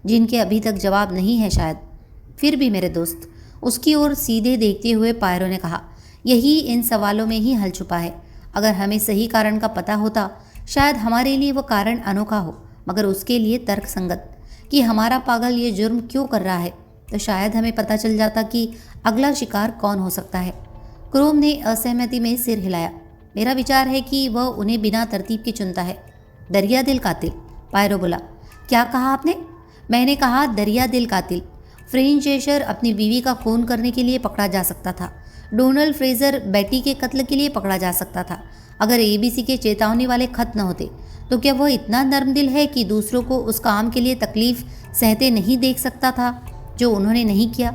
जिनके अभी तक जवाब नहीं है शायद। फिर भी मेरे दोस्त, उसकी ओर सीधे देखते हुए पायरो ने कहा, यही इन सवालों में ही हल छुपा है। अगर हमें सही कारण का पता होता, शायद हमारे लिए वो कारण अनोखा हो, मगर उसके लिए तर्कसंगत, कि हमारा पागल ये जुर्म क्यों कर रहा है, तो शायद हमें पता चल जाता कि अगला शिकार कौन हो सकता है। क्रोम ने असहमति में सिर हिलाया। मेरा विचार है कि वह उन्हें बिना तरतीब के चुनता है। दरिया दिल कातिल, पायरो बोला। क्या कहा आपने? मैंने कहा दरिया दिल कातिल। फ्रेंच एशर अपनी बीवी का खून करने के लिए पकड़ा जा सकता था। डोनाल्ड फ्रेजर बेटी के कत्ल के लिए पकड़ा जा सकता था। अगर एबीसी के चेतावनी वाले खत न होते, तो क्या वह इतना नर्मदिल है कि दूसरों को उस काम के लिए तकलीफ सहते नहीं देख सकता था जो उन्होंने नहीं किया?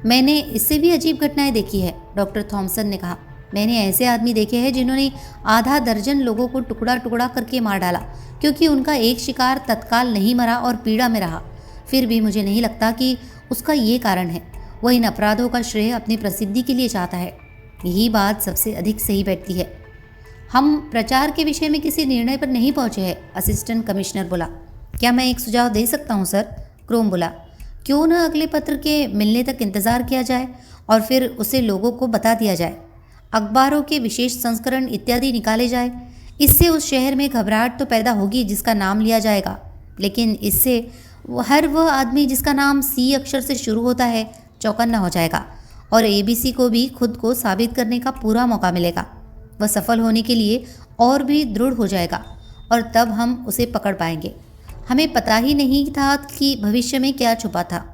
मैंने इससे भी अजीब घटनाएं देखी है, डॉक्टर थॉमसन ने कहा। मैंने ऐसे आदमी देखे हैं जिन्होंने आधा दर्जन लोगों को टुकड़ा टुकड़ा करके मार डाला क्योंकि उनका एक शिकार तत्काल नहीं मरा और पीड़ा में रहा। फिर भी मुझे नहीं लगता कि उसका ये कारण है। वह इन अपराधों का श्रेय अपनी प्रसिद्धि के लिए चाहता है। यही बात सबसे अधिक सही बैठती है। हम प्रचार के विषय में किसी निर्णय पर नहीं पहुंचे हैं, असिस्टेंट कमिश्नर बोला। क्या मैं एक सुझाव दे सकता हूं सर? क्रोम बोला। क्यों न अगले पत्र के मिलने तक इंतज़ार किया जाए और फिर उसे लोगों को बता दिया जाए। अखबारों के विशेष संस्करण इत्यादि निकाले जाए। इससे उस शहर में घबराहट तो पैदा होगी जिसका नाम लिया जाएगा, लेकिन इससे हर वह आदमी जिसका नाम सी अक्षर से शुरू होता है चौकन्ना हो जाएगा और एबीसी को भी खुद को साबित करने का पूरा मौका मिलेगा। वह सफल होने के लिए और भी दृढ़ हो जाएगा और तब हम उसे पकड़ पाएंगे। हमें पता ही नहीं था कि भविष्य में क्या छुपा था।